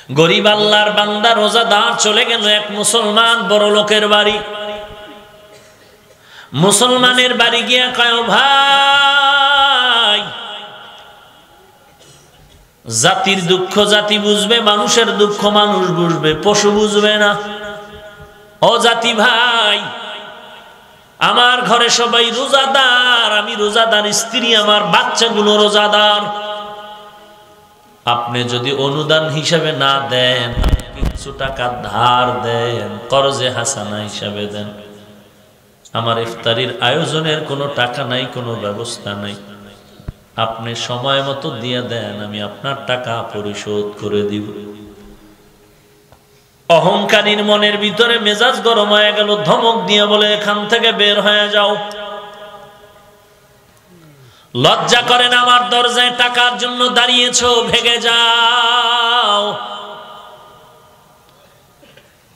গরিব আল্লাহর বান্দা রোজাদার চলে গেল এক মুসলমান বড় লোকের বাড়ি। মুসলমানের বাড়ি গিয়া কয়, ভাই জাতির দুঃখ জাতি বুঝবে, মানুষের দুঃখ মানুষ বুঝবে, পশু বুঝবে না। ও জাতি ভাই, আমার ঘরে সবাই রোজাদার, আমি রোজাদার, স্ত্রী আমার, বাচ্চাগুলো রোজাদার। আপনি যদি অনুদান হিসাবে না দেন, কিছু টাকা ধার দেন, করজে হাসানা হিসাবে দেন। আমার ইফতারির আয়োজনের কোনো টাকা নাই, কোনো ব্যবস্থা নাই, আপনি সময় মতো দিয়ে দেন, আমি আপনার টাকা পরিশোধ করে দিব। অহংকারীর মনের ভিতরে মেজাজ গরম হয়ে গেল, ধমক দিয়ে বলে, এখান থেকে বের হয়ে যাও। লজ্জা করেন, আমার দরজায় টাকার জন্য দাঁড়িয়েছো, ভেগে যাও।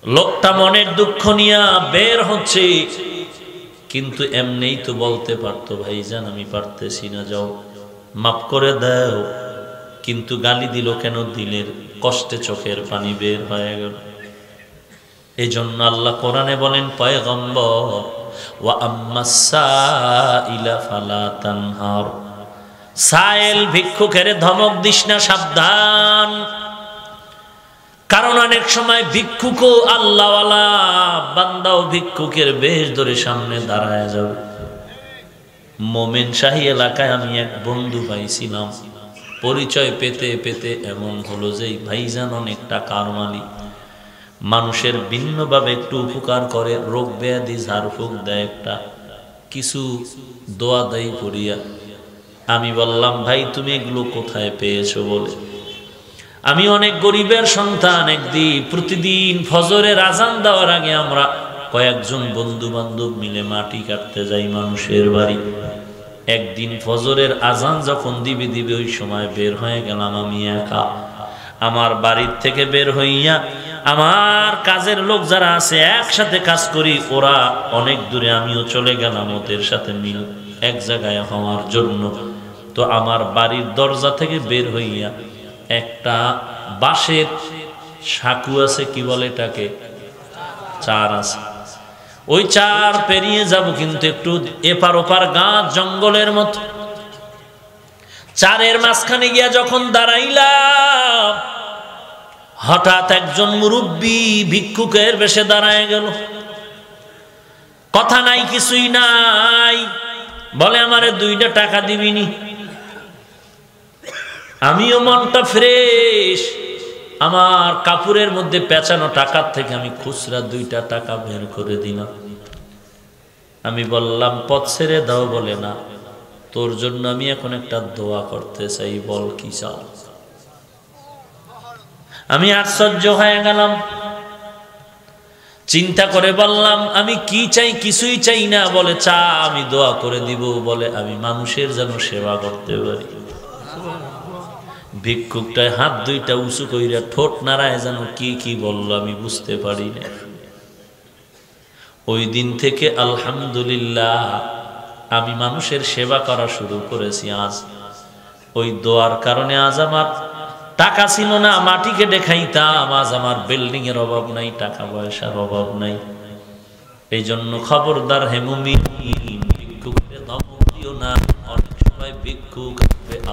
লোকটা মনের দুঃখ নিয়ে বের হচ্ছে, কিন্তু এমনিই তো বলতে পারতো, ভাইজান আমি পারতেছি না, যাও মাফ করে দাও। কিন্তু গালি দিল কেন? দিলের কষ্টে চোখের পানি বের হয়ে গেল। এই জন্য আল্লাহ কোরআনে বলেন, পয়গম্বর, ওয়া আম্মাস সাইলা ফালা তানহার, সাইল ভিক্ষুকের ধমক দিস না, সাবধান। কারণ অনেক সময় ভিক্ষুকও আল্লাহওয়ালা, বান্দাও ভিক্ষুকের বেশ ধরে সামনে দাঁড়ায় যাবে। মোমেন শাহী এলাকায় আমি এক বন্ধু পাইছিলাম, পরিচয় পেতে পেতে এমন হলো যে ভাইজান অনেক টাকার মালিক, মানুষের ভিন্নভাবে একটু উপকার করে, রোগ ব্যাধি ঝাড়ফুঁক দেয়, একটা কিছু দোয়া দায়ী করিয়া। আমি বললাম, ভাই তুমি এগুলো কোথায় পেয়েছো? বলে, আমি অনেক গরিবের সন্তান, একদিন প্রতিদিন ফজরের আজান দেওয়ার আগে আমরা কয়েকজন বন্ধু বান্ধব মিলে মাটি কাটতে যাই মানুষের বাড়ি। একদিন ফজরের আজান যখন দিবে ওই সময় বের হয়ে গেলাম আমি একা। আমার বাড়ির থেকে বের হইয়া আমার কাজের লোক যারা আছে, একসাথে কাজ করি, ওরা অনেক দূরে, আমিও চলে গেলাম ওদের সাথে মিল এক জায়গায় হওয়ার জন্য। তো আমার বাড়ির দরজা থেকে বের হইয়া একটা বাঁশের সাঁকু আছে, কি বলে এটাকে, চার আছে, ওই চার পেরিয়ে যাব, কিন্তু একটু এপার ওপার গাছ জঙ্গলের মতো। চারের মাঝখানে গিয়া যখন দাঁড়াইলাম, হঠাৎ একজন মুরব্বী ভিক্ষুকের বেশে দাঁড়ায় গেল। কথা নাই, কিছুই নাই, বলে, আমারে 2টা টাকা দিবিনি? আমিও মনটা ফ্রেশ, আমার কাপড়ের মধ্যে পেঁচানো টাকার থেকে আমি খুচরা 2টা টাকা বের করে দিলাম। আমি বললাম, পথ ছেড়ে দাও। বলে, না, তোর জন্য আমি এখন একটা দোয়া করতে চাই, বল কি চাও? আমি আশ্চর্য হয়ে গেলাম, চিন্তা করে বললাম, আমি কি চাই? কিছুই চাই না। বলে, চা, আমি দোয়া করে দিব। বলে, আমি মানুষের যেন সেবা করতে পারি। ভিক্ষুকটায় হাত 2টা উঁচু কইরা ঠোঁট নাড়ায় যেন কি কি বলল আমি বুঝতে পারি না। ওই দিন থেকে আলহামদুলিল্লাহ আমি মানুষের সেবা করা শুরু করেছি। আজ ওই দোয়ার কারণে আজ আমার টাকা ছিল না, মাটি কেটে খাইতাম, আজ আমার বিল্ডিং এর অভাব নাই, টাকা পয়সার অভাব নাই। এই জন্য খবরদার হে মুমিন, ভিক্ষুককে ধমক দিও না। অনেক সময় ভিক্ষুক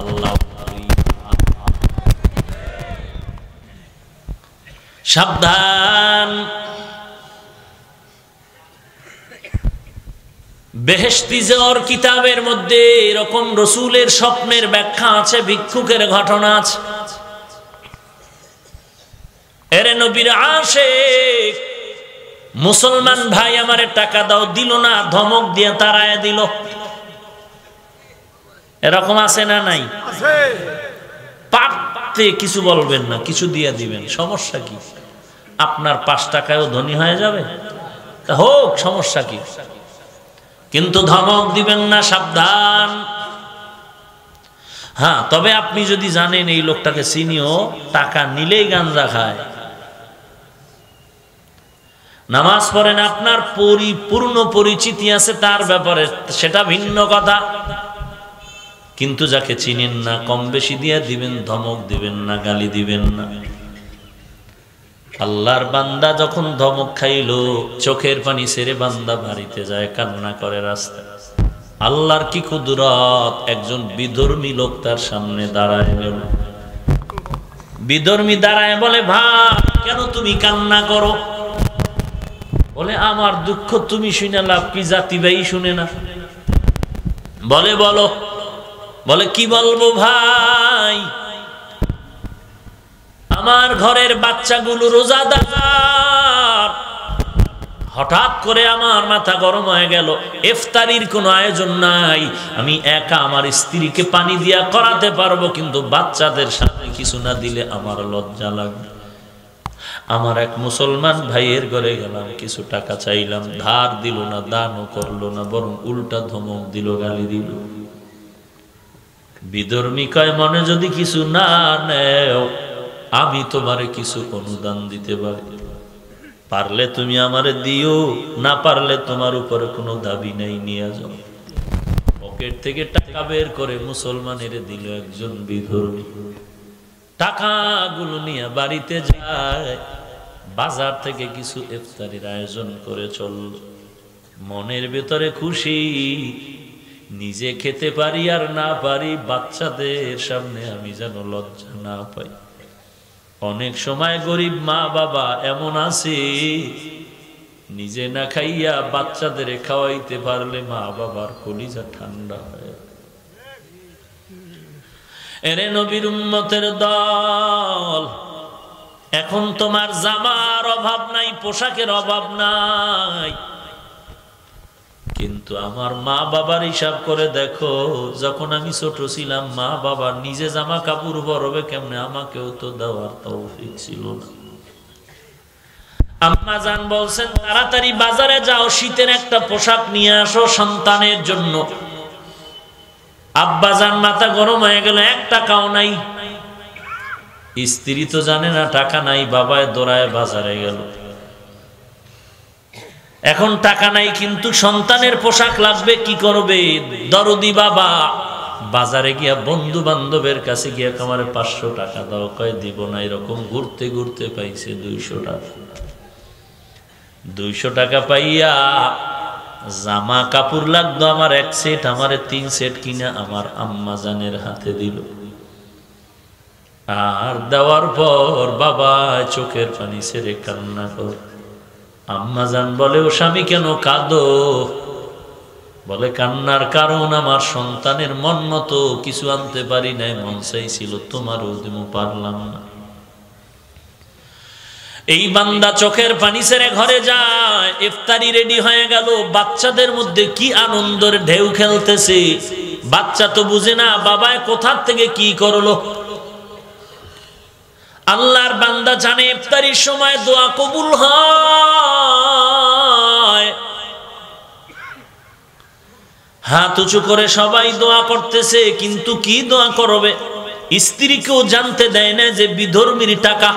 আল্লাহ, সাবধান। বেহেশতি যাওয়ার কিতাবের মধ্যে এরকম রসুলের স্বপ্নের ব্যাখ্যা আছে, ভিক্ষুকের ঘটনা আছে। এরে নবীর আশিক মুসলমান ভাই আমারে টাকা দাও, দিল না, ধমক দিয়ে তাড়ায় দিল। এরকম আছে না নাই? পারতে কিছু বলবেন না, কিছু দিয়ে দিবেন, সমস্যা কি? আপনার 5 টাকায়ও ধনী হয়ে যাবে, তা হোক, সমস্যা কি? কিন্তু ধমক দিবেন না, সাবধান। হ্যাঁ, তবে আপনি যদি জানেন এই লোকটাকে চিনিও, টাকা নিলেই গাঞ্জা খায়, নামাজ পড়েন, আপনার পরিপূর্ণ পরিচিতি আছে তার ব্যাপারে, সেটা ভিন্ন কথা। কিন্তু যাকে চিনেন না, কম বেশি দিয়ে দিবেন, ধমক দিবেন না, গালি দিবেন না। আল্লাহর বান্দা যখন ধমক খাইল, চোখের পানি ছেড়ে বান্দা বাড়িতে যায়, কান্না করে রাস্তায়। আল্লাহর কি কুদরত, একজন বিধর্মী লোক তার সামনে দাঁড়ায় গেল। বিধর্মী দাঁড়ায় বলে, ভাই কেন তুমি কান্না করো? বলে, আমার দুঃখ তুমি শুনে লাভ কি, জাতি ভাই শুনে না। বলে, বলো। বলে, কি বলবো ভাই, আমার ঘরের বাচ্চাগুলো রোজাদার, হঠাৎ করে আমার মাথা গরম হয়ে গেল, ইফতারির কোনো আয়োজন নাই, আমি একা আমার স্ত্রীকে পানি দিয়া করাতে পারবো, কিন্তু বাচ্চাদের সামনে কিছু না দিলে আমার লজ্জা লাগবে। আমার এক মুসলমান ভাইয়ের ঘরে গেলাম, কিছু টাকা চাইলাম, ধার দিল না, দানও করলো না, বরং উল্টা ধমক দিল, গালি দিল। বিধর্মী কয়, মনে যদি কিছু না নেও, আমি তোমারে কিছু অনুদান দিতে পারি, পারলে তুমি আমারে দিও, না পারলে তোমার উপরে কোনো দাবি নাই, নিয়ে যাও। পকেট থেকে টাকা বের করে মুসলমানের দিল একজন বিধর্মী। টাকাগুলো নিয়ে বাড়িতে যায়, বাজার থেকে কিছু ইফতারির আয়োজন করে চলল। মনের ভেতরে খুশি, নিজে খেতে পারি আর না পারি, বাচ্চাদের সামনে আমি যেন লজ্জা না পাই। অনেক সময় গরিব মা বাবা এমন আছে, নিজে না খাইয়া বাচ্চাদের খাওয়াইতে পারলে মা বাবার কলিজা ঠান্ডা হয়। এরে নবীর উম্মতের দল, এখন তোমার জামার অভাব নাই, পোশাকের অভাব নাই, কিন্তু আমার মা বাবার হিসাব করে দেখো, যখন আমি ছোট ছিলাম মা বাবা নিজে জামা কাপড় পরবে কেমনে, আমাকেও তো দেওয়ার তৌফিক ছিল না। আম্মা জান বলছেন, তাড়াতাড়ি বাজারে যাও, শীতের একটা পোশাক নিয়ে আসো সন্তানের জন্য। আব্বা জান মাথা গরম হয়ে গেল, 1 টাকাও নাই। স্ত্রী তো জানে না টাকা নাই, বাবায় দৌড়ায় বাজারে গেল। এখন টাকা নাই, কিন্তু সন্তানের পোশাক লাগবে, কি করবে? দরদি বাবা বাজারে গিয়া বন্ধু বান্ধবের কাছে গিয়া, আমারে 500 টাকা দাও, কয় দিব না। এরকম ঘুরতে ঘুরতে পাইছে 200 টাকা। 200 টাকা পাইয়া জামা কাপড় লাগতো আমার 1 সেট, আমারে 3 সেট কিনা আমার আম্মা জানের হাতে দিল। আর দেওয়ার পর বাবা চোখের পানি ছেড়ে কান্না করে। আম্মা জান বলে, ও স্বামী কেন কাঁদো? বলে, কান্নার কারণ আমার সন্তানের মন মতো কিছু আনতে পারি নাই, মন চাইছিল তোমারও দিব, পারলাম না। এই বান্দা চোখের পানি ছেড়ে ঘরে যায়, ইফতারি রেডি হয়ে গেল, বাচ্চাদের মধ্যে কি আনন্দের ঢেউ খেলতেছে। বাচ্চা তো বুঝে না বাবায় কোথা থেকে কি করলো। আল্লাহর বান্দা জানে ইফতারির সময় দোয়া কবুল হয়। হাত উঁচু করে সবাই দোয়া করতেছে, কিন্তু কি দোয়া করবে? স্ত্রীকেও জানতে দেয় না যে বিধর্মীর টাকা।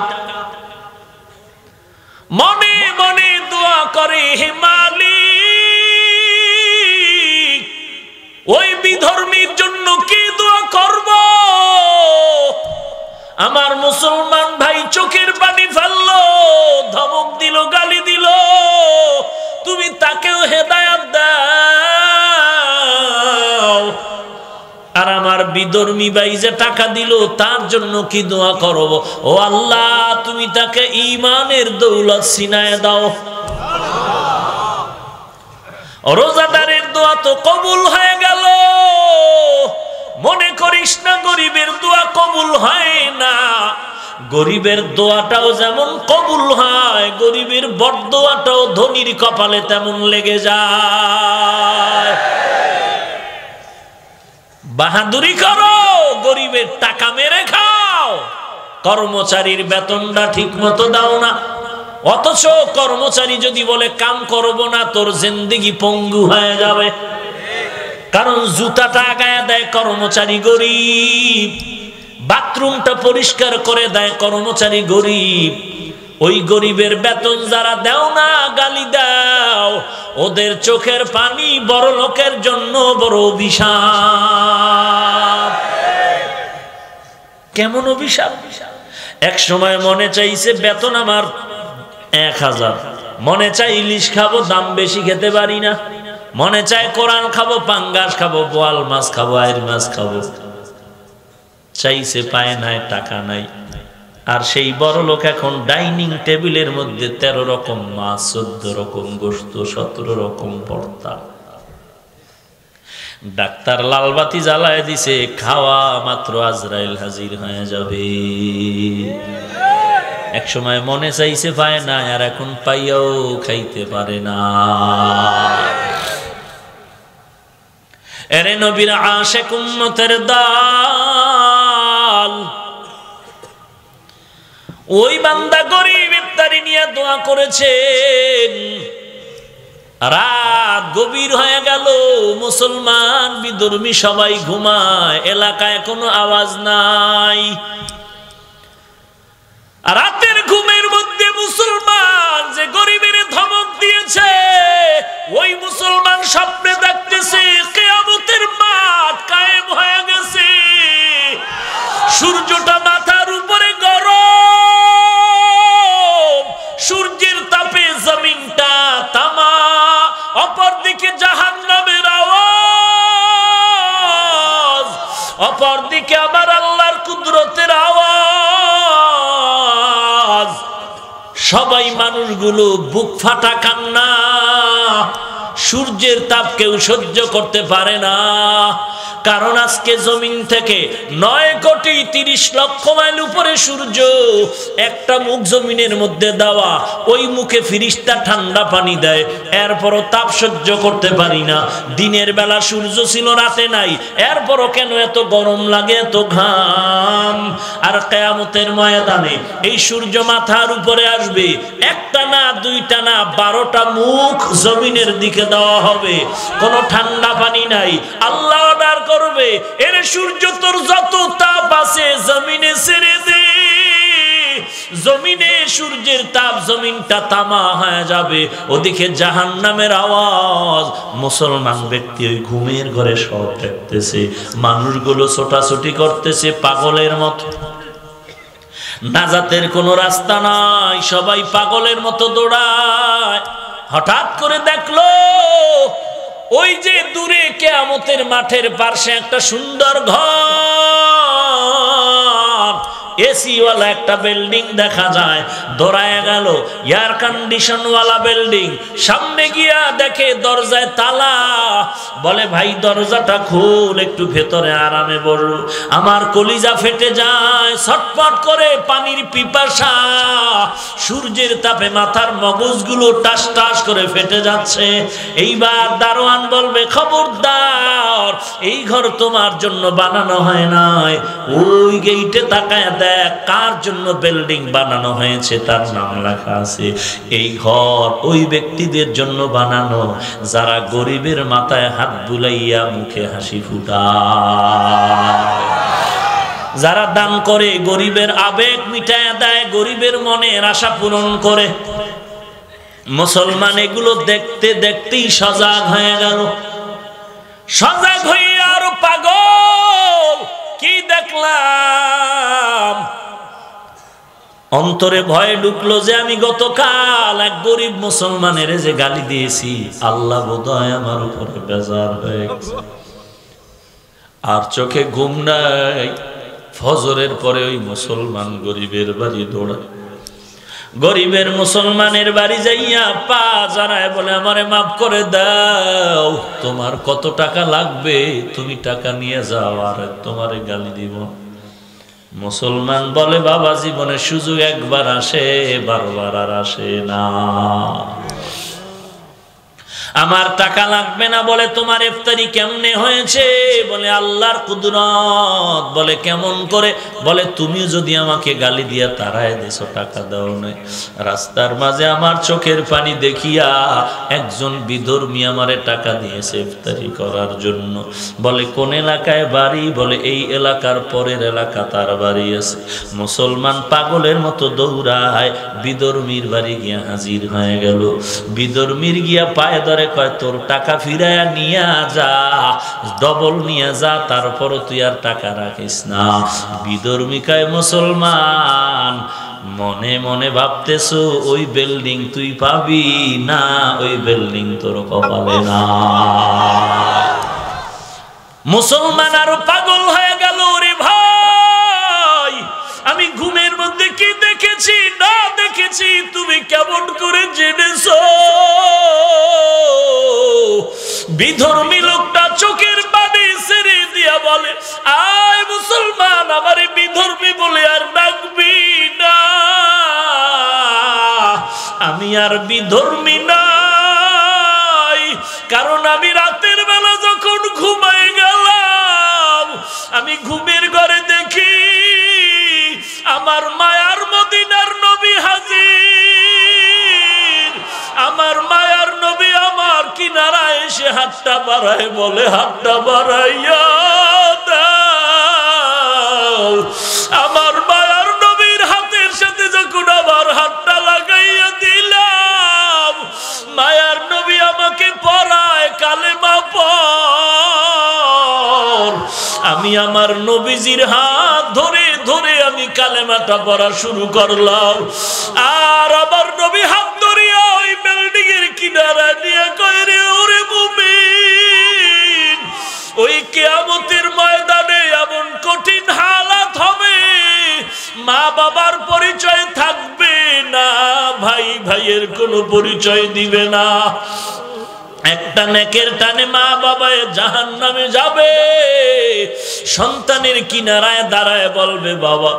মনে মনে দোয়া করে, হে মালিক, ওই বিধর্মীর জন্য কি দোয়া করব? আমার মুসলমান ভাই চোখের পানি ফেললো, ধমক দিল, গালি দিল, তুমি তাকেও হেদায়েত দাও। আর আমার বিধর্মী ভাই যে টাকা দিল, তার জন্য কি দোয়া করব? ও আল্লাহ, তুমি তাকে ঈমানের দৌলত সিনায় দাও। রোজাদারের দোয়া তো কবুল হয়ে গেল। মনে করিস না গরিবের দোয়া কবুল হয় না। গরিবের দোয়াটাও যেমন কবুল হয়, গরিবের বরদোয়াটাও ধনীর কপালে তেমন লেগে যায়। বাহাদুরি করো, গরিবের টাকা মেরে খাও, কর্মচারীর বেতনটা ঠিক মতো দাও না। অথচ কর্মচারী যদি বলে কাম করব না, তোর জিন্দেগি পঙ্গু হয়ে যাবে। কারণ জুতাটা গায়ে দেয় কর্মচারী গরিব, বাথরুমটা পরিষ্কার করে দেয় কর্মচারী গরিব। ওই গরিবের বেতন যারা দাও না, গালি দাও, ওদের চোখের পানি বড় লোকের জন্য বড় অভিশাপ। কেমন অভিশাপ? এক সময় মনে চাইছে বেতন আমার 1000। মনে চায় ইলিশ খাবো, দাম বেশি, খেতে পারি না। মনে চায় কোরাল খাবো, পাঙ্গাস খাবো, বোয়াল মাছ খাবো, আইর মাছ খাবো, চাইছে পায় নাই, টাকা নাই। আর সেই বড় লোক এখন ডাইনিং টেবিলের মধ্যে 13 রকম মাছ, 14 রকম গোশত, 17 রকম ভর্তা। ডাক্তার লালবাতি জ্বালায় দিছে, খাওয়া মাত্র আজরাইল হাজির হয়ে যাবে। এক সময় মনে চাইছে পায় না, আর এখন পাইয়াও খাইতে পারে না। এরে নবীর আশিক উম্মতের দল, ওই বান্দা গরিব ইফতারি নিয়ে দোয়া করেছেন। রাত গভীর হয়ে গেল, মুসলমান বিধর্মী সবাই ঘুমায়, এলাকায় কোনো আওয়াজ নাই। রাতের ঘুমের মধ্যে মুসলমান যে গরিবের ধমক দিয়েছে, ওই মুসলমান স্বপ্নে দেখতেছে কিয়ামতের মাঠ কায়েম হয়ে গেছে। সূর্যটা মাথার উপরে গরম, সূর্যের তাপে জমিনটা তামা, অপরদিকে জাহান্নামের আওয়াজ, অপরদিকে আবার আল্লাহর কুদরতের আওয়াজ। সবাই মানুষগুলো বুক ফাটা কান্না, সূর্যের তাপ কেউ সহ্য করতে পারে না। কারণ আজকে জমিন থেকে 9,30,00,000 মাইল উপরে সূর্য, একটা মুখ জমিনের মধ্যে দেওয়া, ওই মুখে ফিরিস্তা ঠান্ডা পানি দেয়, এরপরও তাপ সহ্য করতে পারি না। দিনের বেলা সূর্য ছিল, রাতে নাই, এরপরও কেন এত গরম লাগে, এত ঘাম। আর কিয়ামতের ময়দানে এই সূর্য মাথার উপরে আসবে, একটা না, দুইটা না, 12টা মুখ জমিনের দিকে দেওয়া হবে, কোনো ঠান্ডা পানি নাই। আল্লাহ অর্ডার করবে, এর সূর্য তোর যত তাপ আছে জমিনে ছেড়ে দে। জমিনে সূর্যের তাপ, জমিনটা তামা হয়ে যাবে। ওদিকে জাহান্নামের আওয়াজ। মুসলমান ব্যক্তি ওই ঘুমের ঘরে সব দেখতেছে, মানুষগুলো ছোটাছুটি করতেছে পাগলের মতো। নাজাতের কোনো রাস্তা নাই, সবাই পাগলের মতো দৌড়ায়। হঠাৎ করে দেখলো ওই যে দূরে কিয়ামতের মাঠের পাশে একটা সুন্দর ঘর, এসিওয়ালা একটা বিল্ডিং দেখা যায়। দৌড়ায় গেল, এয়ার কন্ডিশন ওয়ালা বিল্ডিং। সামনে গিয়া দেখে দরজায় তালা। বলে ভাই দরজাটা খোল, একটু ভেতরে আরামে বসো। আমার কলিজা ফেটে যায়, ছটফট করে পানির পিপাসা। সূর্যের তাপে মাথার মগজগুলো টাস টাস করে ফেটে যাচ্ছে। এইবার দারোয়ান বলবে খবরদার, এই ঘর তোমার জন্য বানানো হয় নাই। ওই গেইটে তাকায় দেখ কার জন্য বিল্ডিং বানানো হয়েছে, তার নাম লেখা আছে। এই ঘর ওই ব্যক্তিদের জন্য বানানো যারা গরিবের মাথায় হাত বুলাইয়া মুখে হাসি ফুটায়, যারা দান করে, গরিবের আবেগ মিটায় দেয়, গরিবের মনের আশা পূরণ করে। মুসলমান এগুলো দেখতে দেখতেই সজাগ হয়ে গেল। সজাগ হয়ে আরো পাগল। কি দেখলাম? অন্তরে ভয় ঢুকলো যে আমি গতকাল এক গরিব মুসলমানের যে গালি দিয়েছি, আল্লাহ বোধহয় আমার উপরে বেজার হয়ে গেছে। আর চোখে ঘুম নাই। ফজরের পরে ওই মুসলমান গরিবের বাড়ি দৌড়ায়। গরিবের মুসলমানের বাড়ি যাইয়া পা জড়ায় বলে আমারে মাফ করে দাও, তোমার কত টাকা লাগবে তুমি টাকা নিয়ে যাও, আর তোমারে গালি দিব। মুসলমান বলে বাবা জীবনে সুযোগ একবার আসে, বারবার আর আসে না। আমার টাকা লাগবে না। বলে তোমার ইফতারি কেমনে হয়েছে? বলে আল্লাহর কুদরত। বলে কেমন করে? বলে তুমি যদি আমাকে গালি দিয়া তাড়ায় দিছো, টাকা দাও নাই। রাস্তার মাঝে আমার চোখের পানি দেখিয়া একজন বিধর্মী আমারে টাকা দিয়েছে ইফতারি করার জন্য। বলে কোন এলাকায় বাড়ি? বলে এই এলাকার পরের এলাকা তার বাড়ি আছে। মুসলমান পাগলের মতো দৌড়ায়, বিধর্মীর বাড়ি গিয়া হাজির হয়ে গেল। বিধর্মীর গিয়া পায়ে ধরে কয় তোর টাকা ফিরাইয়া নিয়া যা, ডবল নিয়ে যা, তারপরও তুই আর টাকা রাখিস না। বিধর্মী কয় মুসলমান মনে মনে ভাবতেছো ওই বিল্ডিং তুই পাবি না, ওই বিল্ডিং তোর কপালে না। মুসলমান আরো পাগল হয়ে গেল। রে ভাই, আমি ঘুমের মধ্যে কি দেখেছি না দেখেছি তুমি কেমন করে জেনেছো? বিধর্মী লোকটা চোখের পানি ছেড়ে দিয়া বলে, আয় মুসলমান, আমার বিধর্মী বলে আর ডাকবি না, আমি আর বিধর্মী নাই। কারণ আমি রাতের বেলা যখন ঘুমাই গেলাম, আমি ঘুমের ঘরে দেখি আমার মায়ার মদিনার নবী হাজির। আমার মায়ার নবী আমার কিনারায় এসে হাতটা বাড়ায়, বলে হাতটা বাড়াইয়া দাও। আমার মায়ার নবীর হাতের সাথে যখন আমার হাতটা লাগাইয়া দিলাম, মায়ার নবী আমাকে পড়ায় কালেমা পড়। আমি আমার নবীজির হাত ধরে ধরে আমি কালেমাটা পড়া শুরু করলাম। আর আমার নবী হাত ধরিয়া ওই বিল্ডিং এর কিনারা নিয়ে কয়, রে ওরে মুমিন, ওই কিয়ামতের ময়দানে এমন কঠিন হালাত হবে, মা বাবার পরিচয় থাকবে না, ভাই ভাইয়ের কোনো পরিচয় দিবে না। একটা নেকের টানে মা বাবা জাহান্নামে যাবে। সন্তানের কিনারায় দাঁড়ায় বলবে, বাবা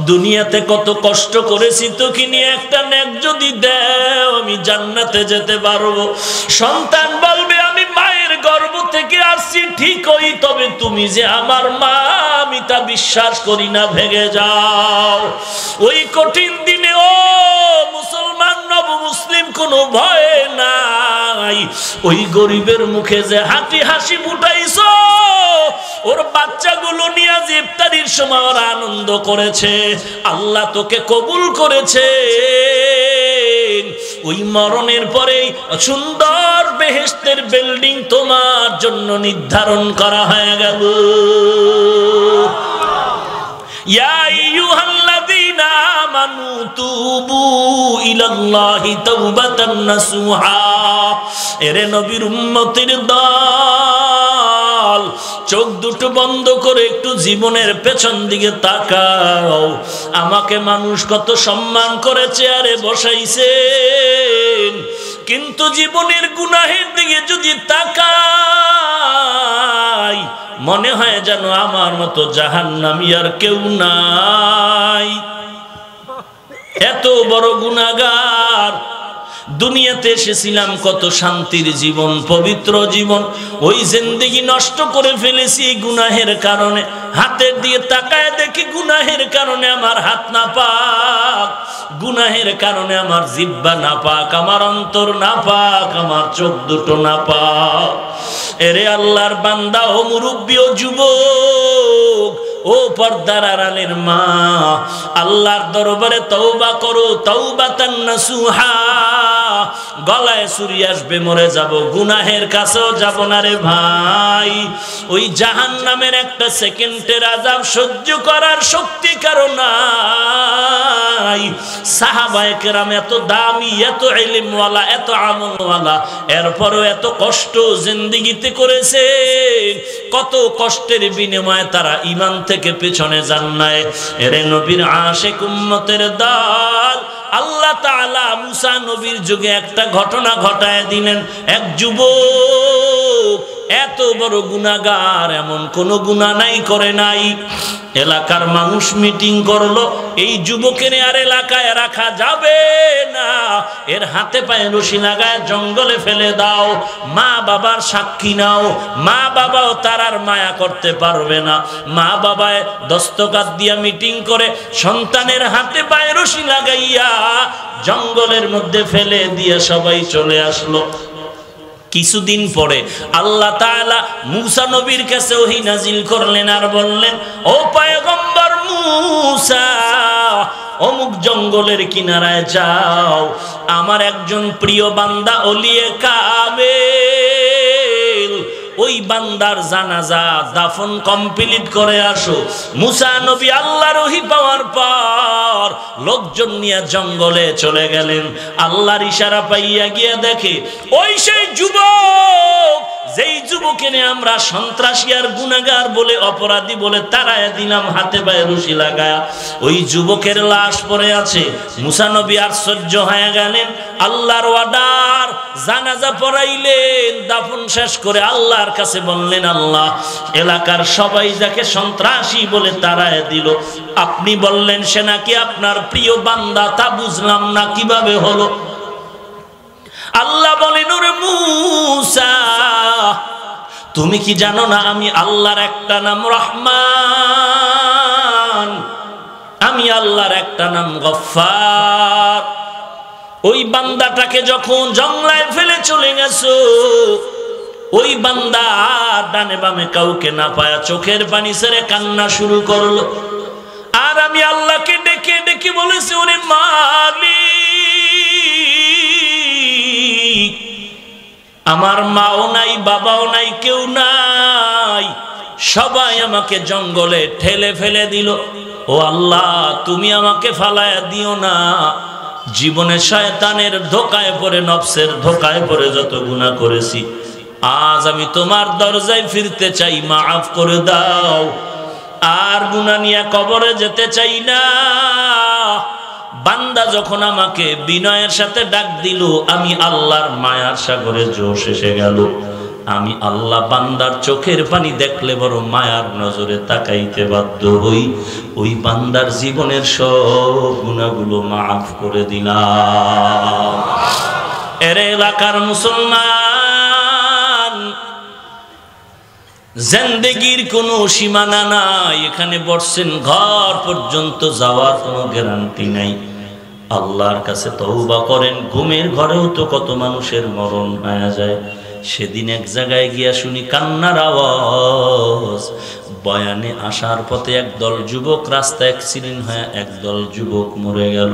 দুনিয়াতে কত কষ্ট করেছি, তোকে নিয়ে একটা নেক যদি দেও আমি জান্নাতে যেতে পারবো। সন্তান বলবে, আমি মায়ের গর্ভ থেকে আসছি ঠিকই, তবে তুমি যে আমার মা আমি তা বিশ্বাস করি না, ভেঙে যাও। ওই কঠিন দিনে ও মুসলমান নব মুসলিম কোনো ভয় নাই। ওই গরিবের মুখে যে হাসি ফুটাইছো, ওর বাচ্চাগুলো নিয়ে যে ইফতারির সময় ওরা আনন্দ করেছে, আল্লাহ তোকে কবুল করেছে। ওই মরণের পরেই সুন্দর বেহেশতের বিল্ডিং তোমার জন্য নির্ধারণ করা হয়ে গেল। ইয়া আইয়ুহাল্লাযীনা আমানু তুবু ইলাল্লাহি তাওবাতান নাসুহা। এরে নবীর উম্মতের দল, চোখ দুটো বন্ধ করে একটু জীবনের পেছন দিকে তাকাও। আমাকে মানুষ কত সম্মান করে চেয়ারে বসাইছেন, কিন্তু জীবনের গুনাহের দিকে যদি তাকাই, মনে হয় যেন আমার মতো জাহান্নামী আর কেউ নাই। এত বড় গুনাহগার। দুনিয়াতে এসেছিলাম কত শান্তির জীবন, পবিত্র জীবন, ওই জিন্দেগি নষ্ট করে ফেলেছি গুনাহের কারণে। হাতের দিয়ে তাকায় দেখি গুনাহের কারণে আমার হাত না পাক, গুনাহের কারণে আমার জিহ্বা না পাক, আমার অন্তর না পাক, আমার চোখ দুটো না পাক। এরে আল্লাহর বান্দা, ও মুরব্বী, ও যুবক, ও পর্দার আড়ালের মা, আল্লাহর দরবারে তওবা করো, তাওবাতান নাসুহা। গলায় ছুরি আসবে, মরে যাব, গুনাহের কাছেও যাব না রে ভাই। ওই জাহান্নামের একটা সেকেন্ডের আযাব সহ্য করার শক্তি কারো নাই। সাহাবায়ে কেরাম এত দামি, এত ইলমওয়ালা, এত আমলওয়ালা, এরপরও এত কষ্ট জিন্দেগিতে করেছে। কত কষ্টের বিনিময়ে তারা ঈমান থেকে পেছনে যান নাই। এরে নবীর আশিক উম্মতের দল, আল্লাহ তাআলা মুসা নবীর যুগে একটা ঘটনা ঘটায় দিলেন। এক যুবক এত বড় গুনাহগার, এমন কোন গুনাহ নাই করে নাই। এলাকার মানুষ মিটিং করলো, এই যুবকের আর এলাকায় রাখা যাবে না, এর হাতে পায়ে রশি লাগায় জঙ্গলে ফেলে দাও, মা বাবার সাক্ষী নাও। মা বাবাও তার আর মায়া করতে পারবে না। মা বাবায় দস্তখত দিয়া মিটিং করে সন্তানের হাতে পায়ে রশি লাগাইয়া জঙ্গলের মধ্যে ফেলে দিয়ে সবাই চলে আসলো। কিছুদিন পরে আল্লাহ তাআলা মুসা নবীর কাছে ওহী নাজিল করলেন আর বললেন, ও পয়গম্বর মুসা, অমুক জঙ্গলের কিনারায় যাও, আমার একজন প্রিয় বান্দা ওলিয়ে কামেল ওই বান্দার জানাজা দাফন কমপ্লিট করে আসো। মুসা নবী আল্লাহর ওহী পাওয়ার পর লোকজন নিয়ে জঙ্গলে চলে গেলেন। আল্লাহর ইশারা পাইয়া গিয়া দেখে ওই সেই যুবক, যেই যুবককে আমরা সন্ত্রাসী আর গুনাহগার বলে, অপরাধী বলে তাড়ায়া দিলাম হাতে পায়ে রশি লাগায়া, ওই যুবকের লাশ পড়ে আছে। মুসা নবী আশ্চর্য হয়ে গেলেন। আল্লাহর অর্ডার, জানাজা পড়াইলেন, দাফন শেষ করে আল্লাহর কাছে বললেন, আল্লাহ, এলাকার সবাই যাকে সন্ত্রাসী বলে তাড়ায়া দিল, আপনি বললেন সে নাকি আপনার প্রিয় বান্দা, তা বুঝলাম না কিভাবে হলো। আল্লাহ বলেন, ওরে মুসা, তুমি কি জানো না আমি আল্লাহর একটা নাম রহমান, আমি আল্লাহর একটা নাম গফফার। ওই বান্দাটাকে যখন জঙ্গলায় ফেলে চলে গেছো, ওই বান্দা ডানে বামে কাউকে না পায়া চোখের পানি ছেড়ে কান্না শুরু করলো। আর আমি আল্লাহকে ডেকে ডেকে বলেছি, ওরে মালিক, আমার মাও নাই, বাবাও নাই, কেউ নাই, সবাই আমাকে জঙ্গলে ঠেলে ফেলে দিল। ও আল্লাহ, তুমি আমাকে ফালায়া দিও না। জীবনে শয়তানের ধোকায় পড়ে, নফসের ধোকায় পড়ে যত গুনাহ করেছি, আজ আমি তোমার দরজায় ফিরতে চাই, মাফ করে দাও। আর গুনাহ নিয়ে কবরে যেতে চাই না। বান্দা যখন আমাকে বিনয়ের সাথে ডাক দিল, আমি আল্লাহর মায়ার সাগরে জোশ এসে গেল। আমি আল্লাহ বান্দার চোখের পানি দেখলে বড় মায়ার নজরে তাকাইতে বাধ্য হই। ওই বান্দার জীবনের সব গুনাহগুলো মাফ করে দিলাম। এর এলাকার মুসলমান, জিন্দেগির কোনো সীমানা নাই। এখানে বসছেন, ঘর পর্যন্ত যাওয়ার কোনো গ্যারান্টি নাই। আল্লাহর কাছে তওবা করেন। ঘুমের ঘরেও তো কত মানুষের মরণ হয়ে যায়। সেদিন এক জায়গায় গিয়া শুনি কান্নার আওয়াজ। বয়ানে আসার পথে একদল যুবক রাস্তা অ্যাক্সিডেন্ট হয়ে একদল যুবক মরে গেল।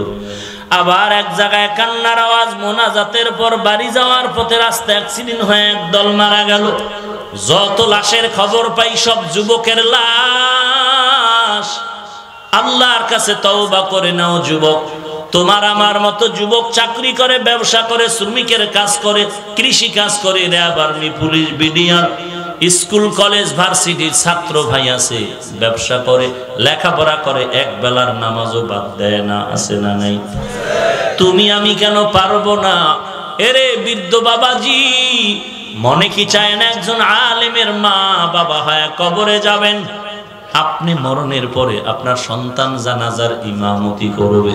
আবার এক জায়গায় কান্নার আওয়াজ, মোনাজাতের পর বাড়ি যাওয়ার পথে রাস্তা অ্যাক্সিডেন্ট হয়ে একদল মারা গেল। যত লাশের খবর পাই সব যুবকের লাশ। আল্লাহর কাছে তওবা করে নাও যুবক। তোমার আমার মতো যুবক চাকরি করে, ব্যবসা করে, শ্রমিকের কাজ করে, কৃষি কাজ করে, RAB, army, police, BDR, school, college, ভার্সিটির ছাত্র ভাই আছে, ব্যবসা করে, লেখাপড়া করে, এক বেলার নামাজও বাদ দেয় না, আছে না নাই? তুমি আমি কেন পারবো না? এরে বৃদ্ধ বাবাজি, মনে কি চায় না একজন আলেমের মা বাবা হয় কবরে যাবেন? আপনি মরণের পরে আপনার সন্তান জানাজার ইমামতি করবে।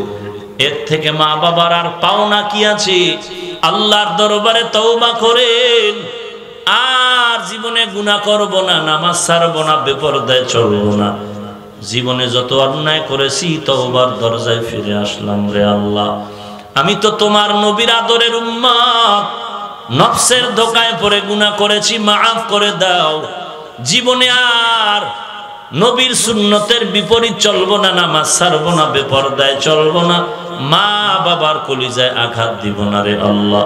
এর থেকে মা বাবার আর পাওনা কি আছে? আল্লাহর দরবারে তওবা করেন। আর জীবনে গুনাহ করব না, নামাজ ছাড়ব না, বেপরদায় চলব না। জীবনে যত অন্যায় করেছি তওবার দরজায় ফিরে আসলাম। রে আল্লাহ, আমি তো তোমার নবীর আদরের উম্মত, নফসের ধোকায় পড়ে গুনাহ করেছি, মাফ করে দাও। জীবনে আর নবীর সুন্নতের বিপরীত চলবো না, নামাজ ছাড়বো না, বেপরদায় চলবো না, মা বাবার কলিজায় আঘাত দিব না। রে আল্লাহ,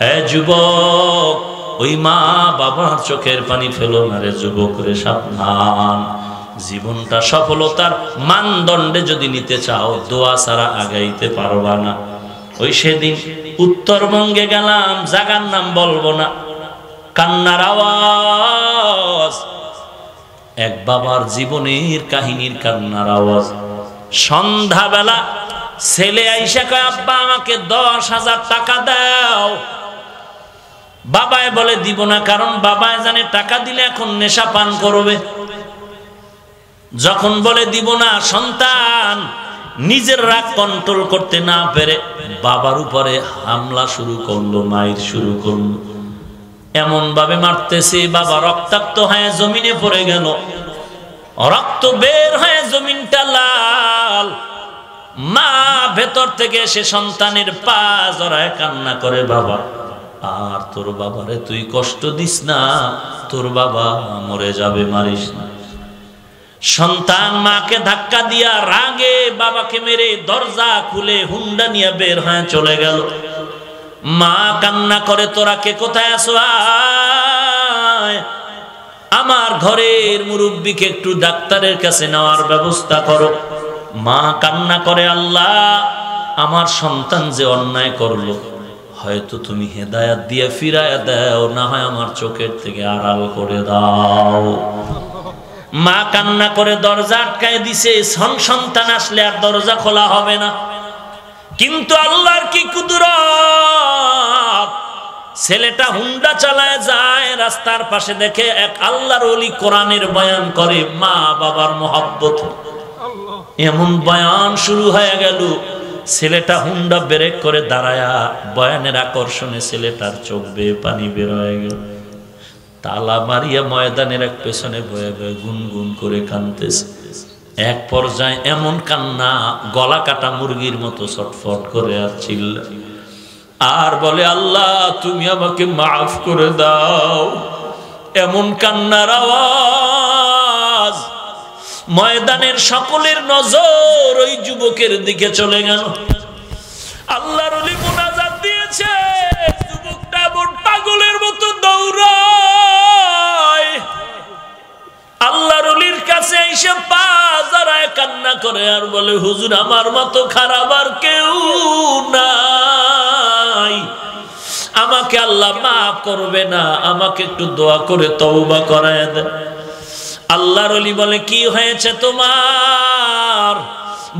হে যুবক, ওই মা বাবার চোখের পানি ফেলো না রে যুবক রে, সাবধান। জীবনটা সফলতার মানদণ্ডে যদি নিতে চাও, দোয়া ছাড়া আগাইতে পারবা না। ওই সেদিন উত্তরবঙ্গে গেলাম, জায়গার নাম বলবো না, কান্নার আওয়াজ, এক বাবার জীবনের কাহিনীর কান্নার আওয়াজ। সন্ধ্যাবেলা ছেলে আইসা কয়, আব্বা আমাকে 10,000 টাকা দাও। বাবায় বলে দিব না, কারণ বাবায় জানে টাকা দিলে এখন নেশা পান করবে। যখন বলে দিব না, সন্তান নিজের রাগ কন্ট্রোল করতে না পেরে বাবার উপরে হামলা শুরু করলো, মাইর শুরু করলো। এমন ভাবে মারতেছে, বাবা রক্তাক্ত হয়ে জমিনে পড়ে গেল, রক্ত বের হয়ে জমিনটা লাল। মা ভেতর থেকে এসে সন্তানের পা জড়ায় কান্না করে, বাবা আর তোর বাবারে তুই কষ্ট দিস না, তোর বাবা মরে যাবে, মারিস না। সন্তান মাকে ধাক্কা দিয়া রাগে বাবাকে মেরে দরজা খুলে হুন্ডা নিয়ে বের হয়ে চলে গেল। মা কান্না করে, তোরা কে কোথায় আছো? আয়। আমার ঘরের মুরব্বীকে একটু ডাক্তারের কাছে নেওয়ার ব্যবস্থা করো। মা কান্না করে, আল্লাহ আমার সন্তান যে অন্যায় করলো, হয়তো তুমি হেদায়াত দিয়ে ফিরায়া দাও, না হয় আমার চোখের থেকে আড়াল করে দাও। মা কান্না করে দরজা আটকায় দিছে, সন্তান আসলে আর দরজা খোলা হবে না। কিন্তু আল্লাহর কি কুদরত, ছেলেটা হুন্ডা চালায় যায়, রাস্তার পাশে দেখে এক আল্লাহর ওলি কোরআনের বয়ান করে, মা বাবার মহব্বত। এমন বয়ান শুরু হয়ে গেল, ছেলেটা হুন্ডা ব্রেক করে দাঁড়ায়া বয়ানের আকর্ষণে ছেলেটার চোখ বেয়ে পানি বের হয়ে গেল। তালা মারিয়া ময়দানের এক পেছনে বয়ে বয়ে গুনগুন করে কাঁদতেছে। এক পর্যায়ে এমন কান্না, গলা কাটা মুরগির মতো ছটফট করে আর চিল্লা আর বলে, আল্লাহ তুমি আমাকে মাফ করে দাও। এমন কান্নার আওয়াজ, ময়দানের সকলের নজর ওই যুবকের দিকে চলে গেল। আল্লাহর ওলি মুনাজাত দিয়েছে, যুবকটা এমন পাগলের মতো দৌড়ায় আল্লাহর ওলির কাছে এসে পা জড়ায় কান্না করে আর বলে, হুজুর আমার মতো খারাপ আর কেউ নাই, আমাকে আল্লাহ মাফ করবে না, আমাকে একটু দোয়া করে তওবা করায় দেন। আল্লাহর ওলি বলে, কি হয়েছে তোমার?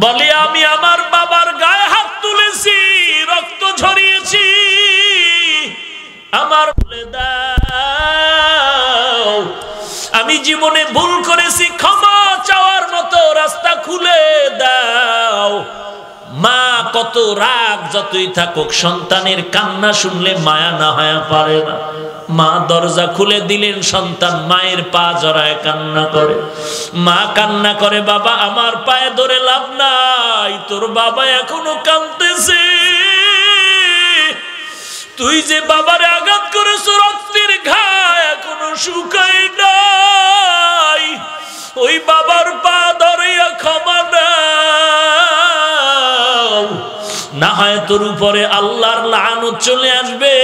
বলে, আমি আমার বাবার গায়ে হাত তুলেছি, রক্ত ঝরিয়েছি, আমার বলে দাও, আমি জীবনে ভুল করেছি, ক্ষমা চাওয়ার মতো রাস্তা খুলে দাও। মা কত রাগ যতই থাকুক, সন্তানের কান্না শুনলে মায়া না হয় পারে না। মা দরজা খুলে দিলেন, সন্তান মায়ের পা জড়ায় কান্না করে। মা কান্না করে, বাবা আমার পায়ে ধরে লাভ নাই, তোর বাবা এখনো কাঁদতেছে, তুই যে বাবারে আঘাত করেছ, রক্তের ঘা এখনো শুকায় নাই, ওই বাবার পা ধরিয়া ক্ষমা দাও, না হয় তোর উপরে আল্লাহর লানত চলে আসবে।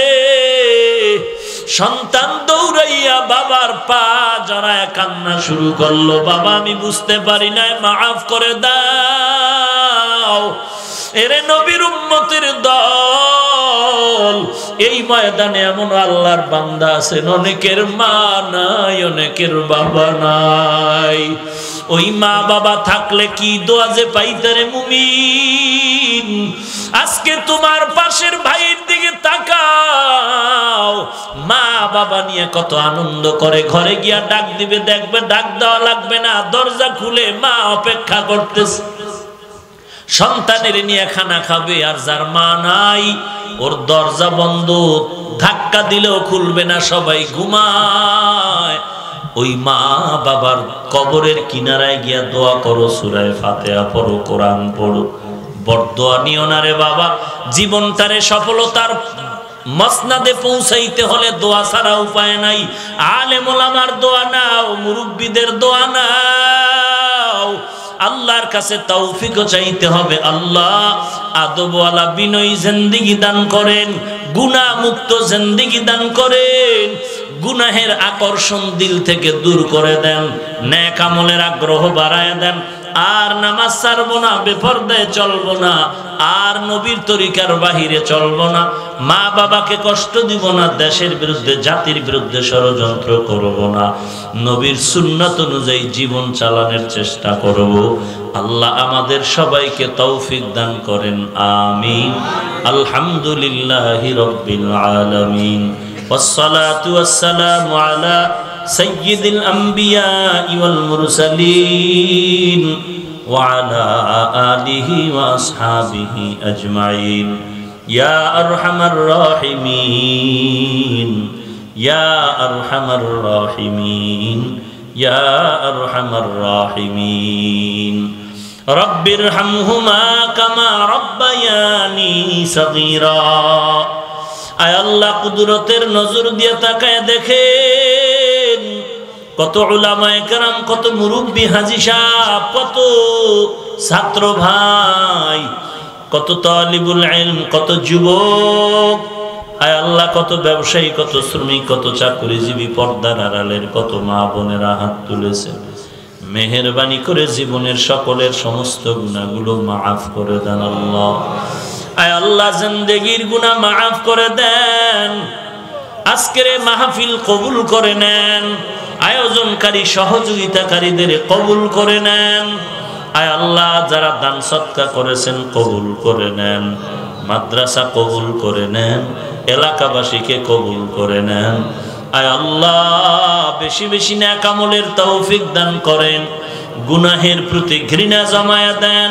সন্তান দৌড়াইয়া বাবার পা জড়ায় কান্না শুরু করলো, বাবা আমি বুঝতে পারি নাই, মাফ করে দাও। এরে নবীর উম্মতের দল, এই ময়দানে এমন আল্লাহর বান্দা আছেন, অনেকের মা নাই, অনেকের বাবা নাই। ওই মা বাবা থাকলে কি দোয়া যে পাইতারে মুমিন। আজকে তোমার পাশের ভাইয়ের দিকে তাকাও, মা বাবা নিয়ে কত আনন্দ করে, ঘরে গিয়া ডাক দিবে, দেখবে ডাক দেওয়া লাগবে না, দরজা খুলে মা অপেক্ষা করতেছে, সন্তানের নিয়ে খানা খাবে। আর যার মা নাই, ওর দরজা বন্ধ, ধাক্কা দিলেও খুলবে না, সবাই ঘুমায়। ওই মা বাবার কবরের কিনারায় গিয়া দোয়া করো, সূরা ফাতিহা পড়ো, কোরআন পড়ো, বরদোয়া নিও না রে বাবা। জীবনটারে সফলতার মসনাদে পৌঁছাইতে হলে দোয়া ছাড়া উপায় নাই। আলেম ওলামার দোয়া নাও, মুরব্বীদের দোয়া নাও, আল্লাহর কাছে তৌফিকও চাইতে হবে। আল্লাহ আদবওয়ালা বিনয়ী জিন্দেগি দান করেন, গুনাহ মুক্ত জিন্দেগি দান করেন, গুনাহের আকর্ষণ দিল থেকে দূর করে দেন, নেক আমলের আগ্রহ বাড়ায় দেন। আর নামাজ ছাড়বো না, বেপরদায় চলবো না, আর নবীর তরিকার বাহিরে চলবো না, মা বাবাকে কষ্ট দিব না, দেশের বিরুদ্ধে জাতির বিরুদ্ধে ষড়যন্ত্র করব না, নবীর সুন্নাত অনুযায়ী জীবন চালানোর চেষ্টা করব। আল্লাহ আমাদের সবাইকে তৌফিক দান করেন, আমিন। আলহামদুলিল্লাহি রাব্বিল আলামিন, ওয়াসসালাতু ওয়াসসালামু আলা সাইয়্যিদিল আমবিয়া ওয়াল মুরসালিন ওয়া আলা আলিহি ওয়া আসহাবিহি আজমাইন। ইয়া আরহামার রাহিমিন, ইয়া আরহামার রাহিমিন, ইয়া আরহামার রাহিমিন। রব্বিরহামহুমা কামা রাব্বায়ানি সগীরা। আয় আল্লাহ, কুদরতের নজর দিয়ে তাকায় দেখেন, কত উলামায়ে কেরাম, কত মুরব্বী হাজী সাহেব, কত ছাত্র ভাই, কত তালিবুল ইলম, কত যুবক আয় আল্লাহ, কত ব্যবসায়ী, কত শ্রমিক, কত চাকরিজীবী, পর্দার আড়ালের কত মা বোনেরা হাত তুলেছে। মেহেরবানি করে জীবনের সকলের সমস্ত গুনাহগুলো মাফ করে দেন আল্লাহ। আয় আল্লাহ, জিন্দেগির গুনাহ মাফ করে দেন। আজকের এই মাহফিল কবুল করে নেন। আয়োজনকারী সহযোগিতাকারীদের কবুল করে নেন। আয় আল্লাহ, যারা দান সদকা করেছেন কবুল করে নেন। মাদ্রাসা কবুল করে নেন। এলাকাবাসীকে কবুল করে নেন। আয় আল্লাহ, বেশি বেশি নেক আমলের তৌফিক দান করেন। গুনাহের প্রতি ঘৃণা জমায়া দেন।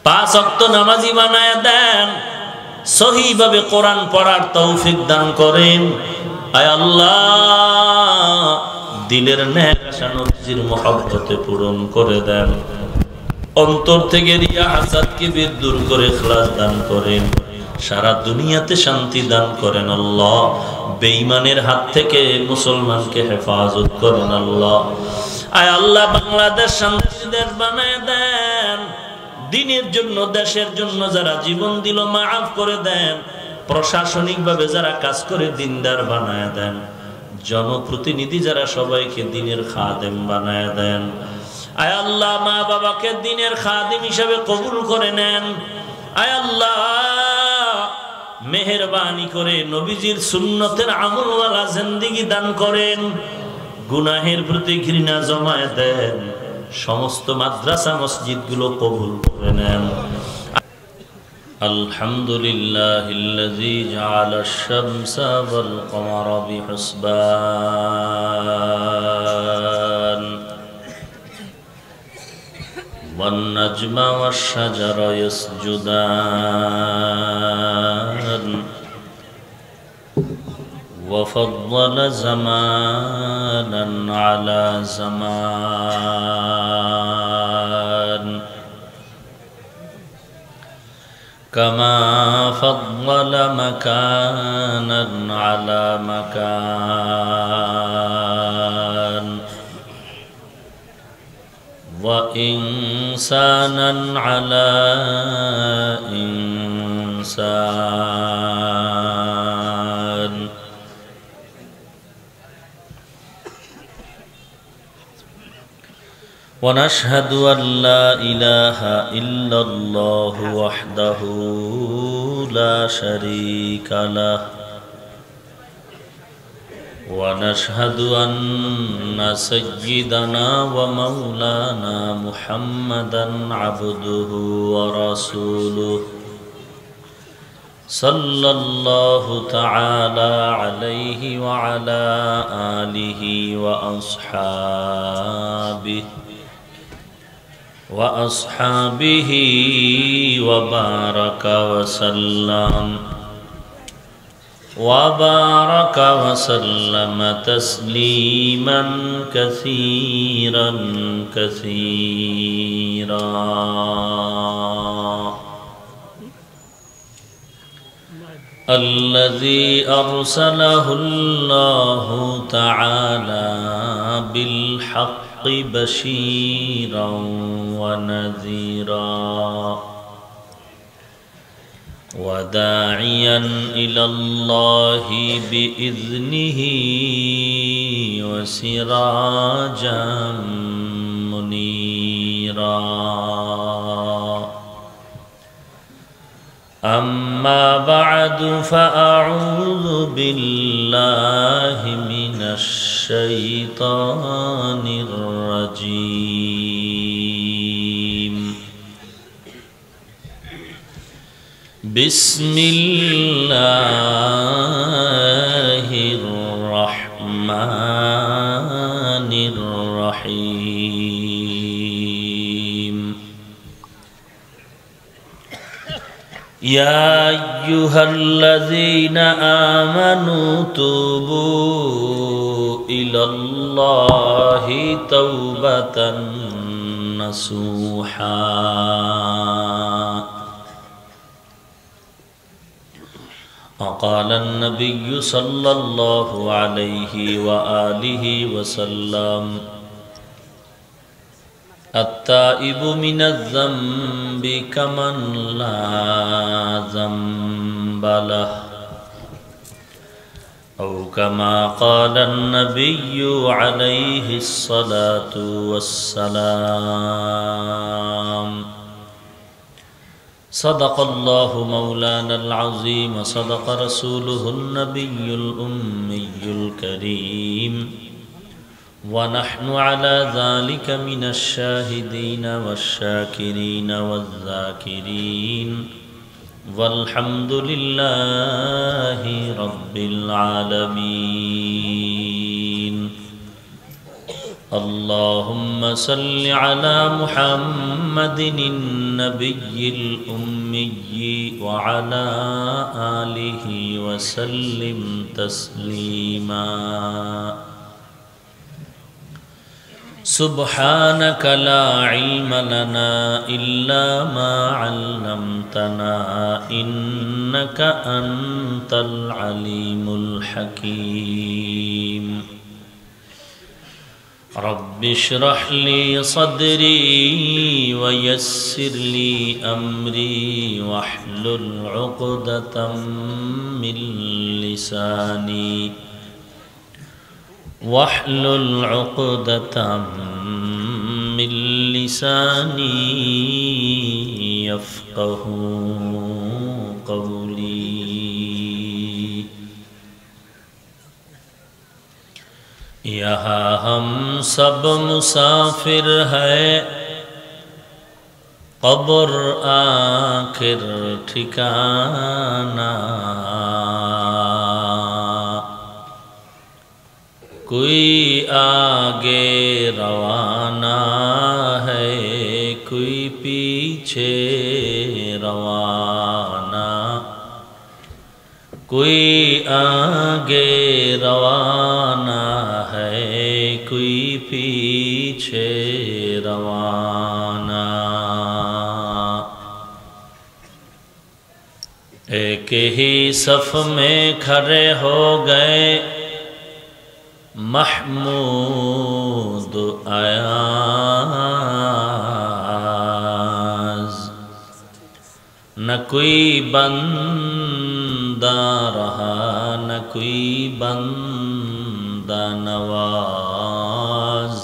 5 ওয়াক্ত নামাজি বানায়া দেন। সহিভাবে কোরআন পড়ার তৌফিক দান করেন। আয় আল্লাহ, দিলের নেক আশা নবীর মহব্বতে পূরণ করে দেন। অন্তর থেকে রিয়া হাসাদকে দূর করে ইখলাস দান করেন। সারা দুনিয়াতে শান্তি দান করেন আল্লাহ। বেঈমানের হাত থেকে মুসলমানকে হেফাজত করেন আল্লাহ। আয় আল্লাহ, বাংলাদেশ শান্তির দেশ বানায় দেন। দিনের জন্য, দেশের জন্য যারা জীবন দিল মাফ করে দেন। প্রশাসনিকভাবে যারা কাজ করে দিনদার বানায় দেন। জনপ্রতিনিধি যারা সবাইকে দিনের খাদেম বানায় দেন। আয় আল্লাহ, মা বাবাকে দিনের খাদেম হিসাবে কবুল করে নেন। আয় আল্লাহ, মেহেরবানি করে নবীজির সুন্নতের আমলওয়ালা জিন্দেগি দান করেন। গুনাহের প্রতি ঘৃণা জমায় দেন। সমস্ত মাদ্রাসা মসজিদগুলো কবুল করে নেন। আলহামদুলিল্লাহিল্লাযী জাআলাশ শামসা ওয়াল কমারা বিহুসবান ওয়ান নাজমা ওয়াশ শাজারা ইয়াসজুদান وفضل زمانا على زمان كما فضل مكانا على مكان وإنسانا على إنسان ونشهد أن لا إله إلا الله وحده لا شريك له ونشهد أن سيدنا ومولانا محمدا عبده ورسوله صلى الله تعالى عليه وعلى آله وأصحابه وبارك وسلم تسليما كثيرا كثيرا. الذي أرسله الله تعالى بالحق بشيرا ونذيرا وداعيا إلى الله بإذنه وسراجا منيرا. أما بعد فأعوذ بالله من الشيطان الرجيم. بسم الله الرحمن الرحيم. يا أيها الذين آمنوا توبوا إلى الله توبة نصوحا. وقال النبي صلى الله عليه وآله وسلم التائب من الذنب كمن لا ذنب له أو كما قال النبي عليه الصلاة والسلام صدق الله مولانا العظيم صدق رسوله النبي الأمي الكريم ونحن على ذلك من الشاهدين والشاكرين والذاكرين والحمد لله رب العالمين اللهم صل على محمد النبي الأمي وعلى آله وسلم تسليما سبحانك لا علم لنا إلا ما علمتنا إنك أنت العليم الحكيم رب اشرح لي صدري ويسر لي أمري واحلل عقدة من لساني واحلل عقدة من لساني يفقه قولي یہاں ہم سب مسافر ہیں قبر آخر ٹھکانہ کوئی آگے روانہ ہے کوئی پیچھے روانہ کوئی آگے روانہ ہے کوئی پیچھے روانہ ایک ہی صف میں کھڑے ہو گئے محمود ایاز نہ کوئی بندہ رہا نہ کوئی بندہ نواز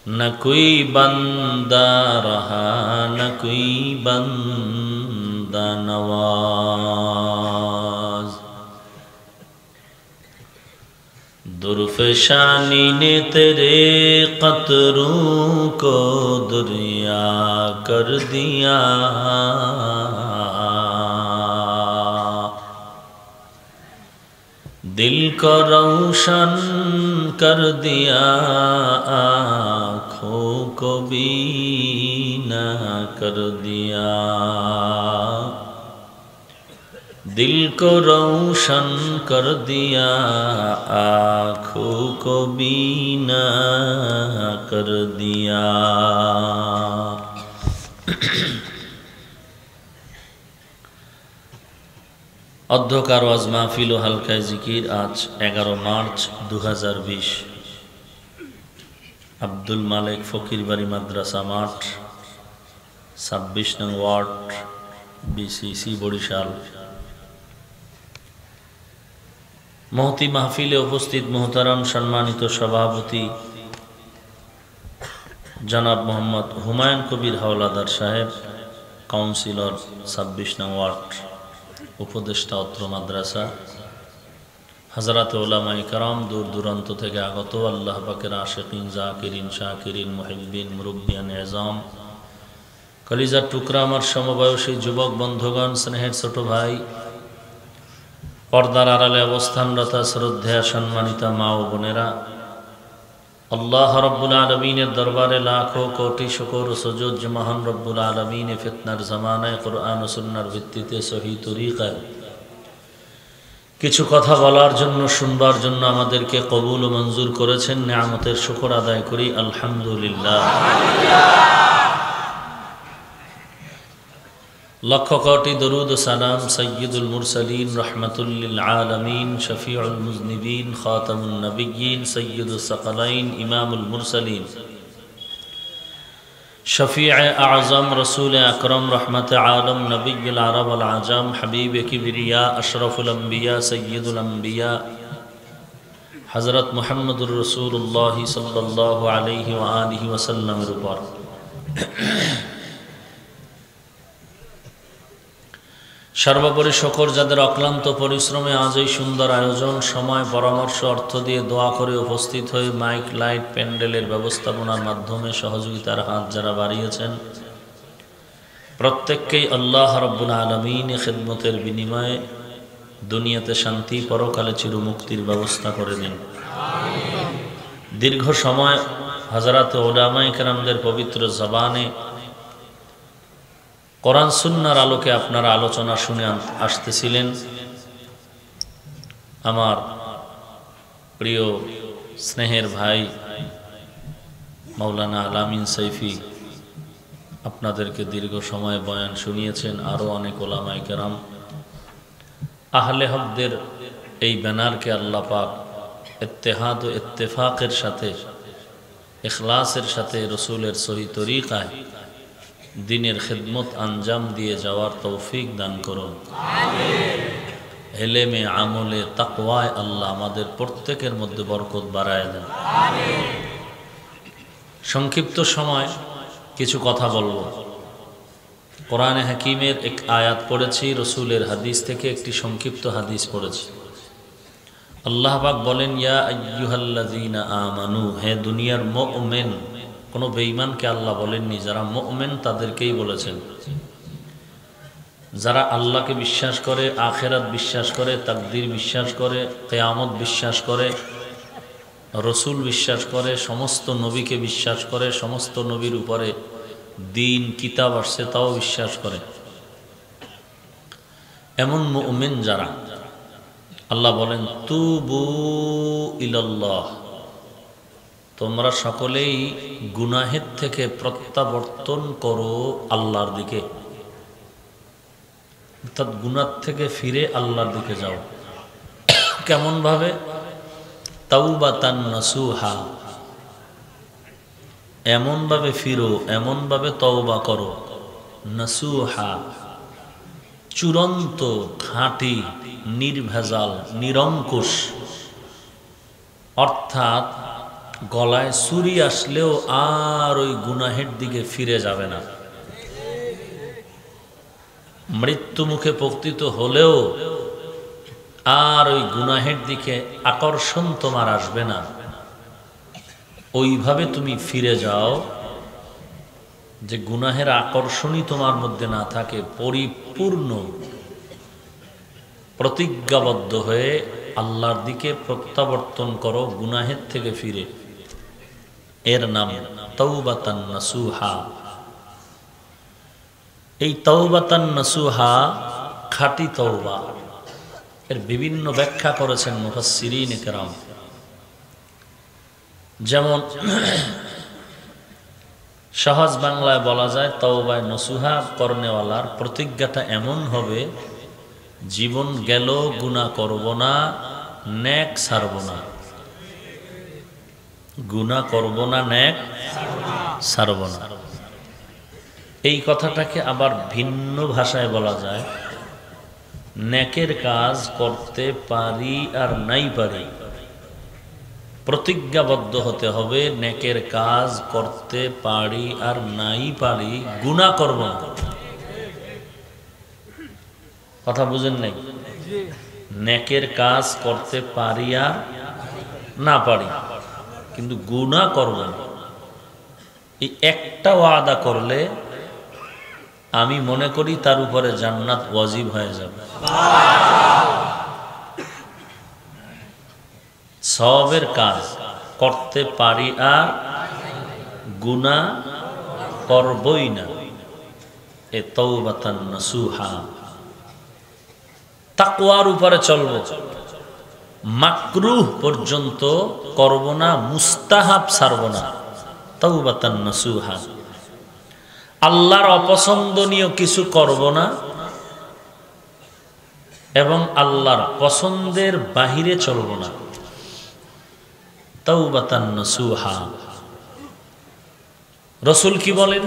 نہ کوئی بندہ رہا نہ کوئی بندہ نواز درفشانی نے تیرے قطروں کو دریا کر دیا دل کو روشن کر دیا آنکھوں کو بینا کر دیا دل کو روشن کر دیا آنکھوں کو بینا کر دیا অধ্যকার ওয়াজ মাহফিল ও হালকায় জিকির আজ 11 মার্চ 2020 আব্দুল মালিক ফকিরবাড়ি মাদ্রাসা মাঠ 26 নং ওয়ার্ড বিসিসি বরিশাল মহতি মাহফিলে উপস্থিত মোহতারাম সম্মানিত সভাপতি জনাব মোহাম্মদ হুমায়ুন কবির হাওলাদার সাহেব কাউন্সিলর 26 নং ওয়ার্ড উপদেষ্টা অত্র মাদ্রাসা হযরত উলামায়ে কেরাম দূর দূরান্ত থেকে আগত আল্লাহ পাকের আশিকিন জাকিরিন শাকিরিন মুহিব্বিন মুরব্বিয়ান এজাম কলিজার টুকরা আমার সমবয়সী যুবক বন্ধুগণ স্নেহের ছোট ভাই পর্দার আড়ালে অবস্থানরত শ্রদ্ধেয় সম্মানিতা মা ও বোনেরা আল্লাহ রাব্বুল আলামিনের দরবারে লাখো কোটি শুকর ও সুজুদ যে মহান রব্বুল আলামিন ফিতনার জামানায় কোরআন ও সুন্নাহর ভিত্তিতে সহি তরিকায় কিছু কথা বলার জন্য শুনবার জন্য আমাদেরকে কবুল ও মঞ্জুর করেছেন নিয়ামতের শুকর আদায় করি আলহামদুলিল্লাহ لکھ کوٹی درود و سلام سید المرسلین رحمت للعالمین شفیع المذنبین خاتم النبیین سید الثقلین امام المرسلین शफीअ आज़म रसूल अकरम रहमत आलम नबील अरब वल आजम हबीब किबरिया अशरफुल अंबिया सय्यदुल अंबिया हज़रत मुहम्मदुर रसूलुल्लाह सल्लल्लाहु अलैहि व आलिहि वसल्लमेर উপর সর্বোপরি শকর যাদের অক্লান্ত পরিশ্রমে আজ এই সুন্দর আয়োজন, সময়, পরামর্শ, অর্থ দিয়ে দোয়া করে উপস্থিত হয়ে মাইক, লাইট, প্যান্ডেলের ব্যবস্থাপনার মাধ্যমে সহযোগিতার হাত যারা বাড়িয়েছেন, প্রত্যেককেই আল্লাহ রাব্বুল আলামিন খিদমতের বিনিময়ে দুনিয়াতে শান্তি, পরকালে চিরমুক্তির ব্যবস্থা করে দিন। দীর্ঘ সময় হযরতে উলামায়ে কেরামদের পবিত্র জবানে কোরআন সুন্নাহর আলোকে আপনারা আলোচনা শুনে আসতেছিলেন। আমার প্রিয় স্নেহের ভাই মাওলানা আলামিন সাইফি আপনাদেরকে দীর্ঘ সময় বয়ান শুনিয়েছেন। আরও অনেক উলামায়ে কেরাম আহলে হকদের এই ব্যানারকে আল্লাহ পাক ইত্তেহাদ ও ইত্তেফাকের সাথে, ইখলাসের সাথে, রসুলের সহি তরিকায় দিনের খিদমত আঞ্জাম দিয়ে যাওয়ার তৌফিক দান করুন। ইলমে, আমলে, তাকওয়ায় আল্লাহ আমাদের প্রত্যেকের মধ্যে বরকত বাড়ায় দেন। সংক্ষিপ্ত সময় কিছু কথা বলবো। কোরআনে হাকিমের এক আয়াত পড়েছি, রসুলের হাদিস থেকে একটি সংক্ষিপ্ত হাদিস পড়েছি। আল্লাহ পাক বলেন, ইয়া আইয়ুহাল্লাযীনা আমানু, হে দুনিয়ার মুমিন। কোনো বেঈমানকে আল্লাহ বলেননি, যারা মুমিন তাদেরকেই বলেছেন। যারা আল্লাহকে বিশ্বাস করে, আখিরাত বিশ্বাস করে, তাকদীর বিশ্বাস করে, কিয়ামত বিশ্বাস করে, রসুল বিশ্বাস করে, সমস্ত নবীকে বিশ্বাস করে, সমস্ত নবীর উপরে দিন কিতাব আসছে তাও বিশ্বাস করে, এমন মুমিন যারা, আল্লাহ বলেন তুবু ইলাল্লাহ, তোমরা সকলেই গুনাহের থেকে প্রত্যাবর্তন করো আল্লাহর দিকে, অর্থাৎ গুনাহ থেকে ফিরে আল্লাহর দিকে যাও। কেমন ভাবে? তাওবাতান নাসুহা, এমন ভাবে ফিরো, এমন ভাবে তওবা করো, নাসুহা, চূড়ান্ত, খাঁটি, নির্ভেজাল, নিরঙ্কুশ, অর্থাৎ গলায় ছুরি আসলেও আর ওই গুনাহের দিকে ফিরে যাবে না। মৃত্যু মুখে পতিত হলেও আর ওই গুনাহের দিকে আকর্ষণ তোমার আসবে না। ওইভাবে তুমি ফিরে যাও যে গুনাহের আকর্ষণই তোমার মধ্যে না থাকে, পরিপূর্ণ প্রতিজ্ঞাবদ্ধ হয়ে আল্লাহর দিকে প্রত্যাবর্তন করো গুনাহের থেকে ফিরে। এর নাম তাওবাতান নাসুহা। এই তাওবাতান নাসুহা, খাঁটি তওবা, এর বিভিন্ন ব্যাখ্যা করেছেন মুফাসসিরিনে কেরাম। যেমন সহজ বাংলায় বলা যায়, তওবায়ে নসুহা করনেওয়ালার প্রতিজ্ঞাটা এমন হবে, জীবন গেল গুনাহ করব না, নেক ছাড়ব না, গুনাহ করব না, নেক ছাড়ব না। এই কথাটাকে আবার ভিন্ন ভাষায় বলা যায়, নেকের কাজ করতে পারি আর নাই পারি, প্রতিজ্ঞাবদ্ধ হতে হবে নেকের কাজ করতে পারি আর নাই পারি, গুনাহ করব না। কথা বুঝেন নাই? নেকের কাজ করতে পারি আর না পারি, কিন্তু গুনাহ করব না। এই একটা ওয়াদা করলে আমি মনে করি তার উপরে জান্নাত ওয়াজিব হয়ে যাবে। সওয়াবের কাজ করতে পারি আর গুনাহ করবই না, এ তাওবাতান নাসুহা। তাকওয়ার উপরে চলব, মাকরুহ পর্যন্ত করব না, মুস্তাহাব ছাড়ব না, তাওবাতান নাসুহা। আল্লাহর অপছন্দনীয় কিছু করব না এবং আল্লাহর পছন্দের বাহিরে চলব না, তাওবাতান নাসুহা। রাসূল কি বলেন?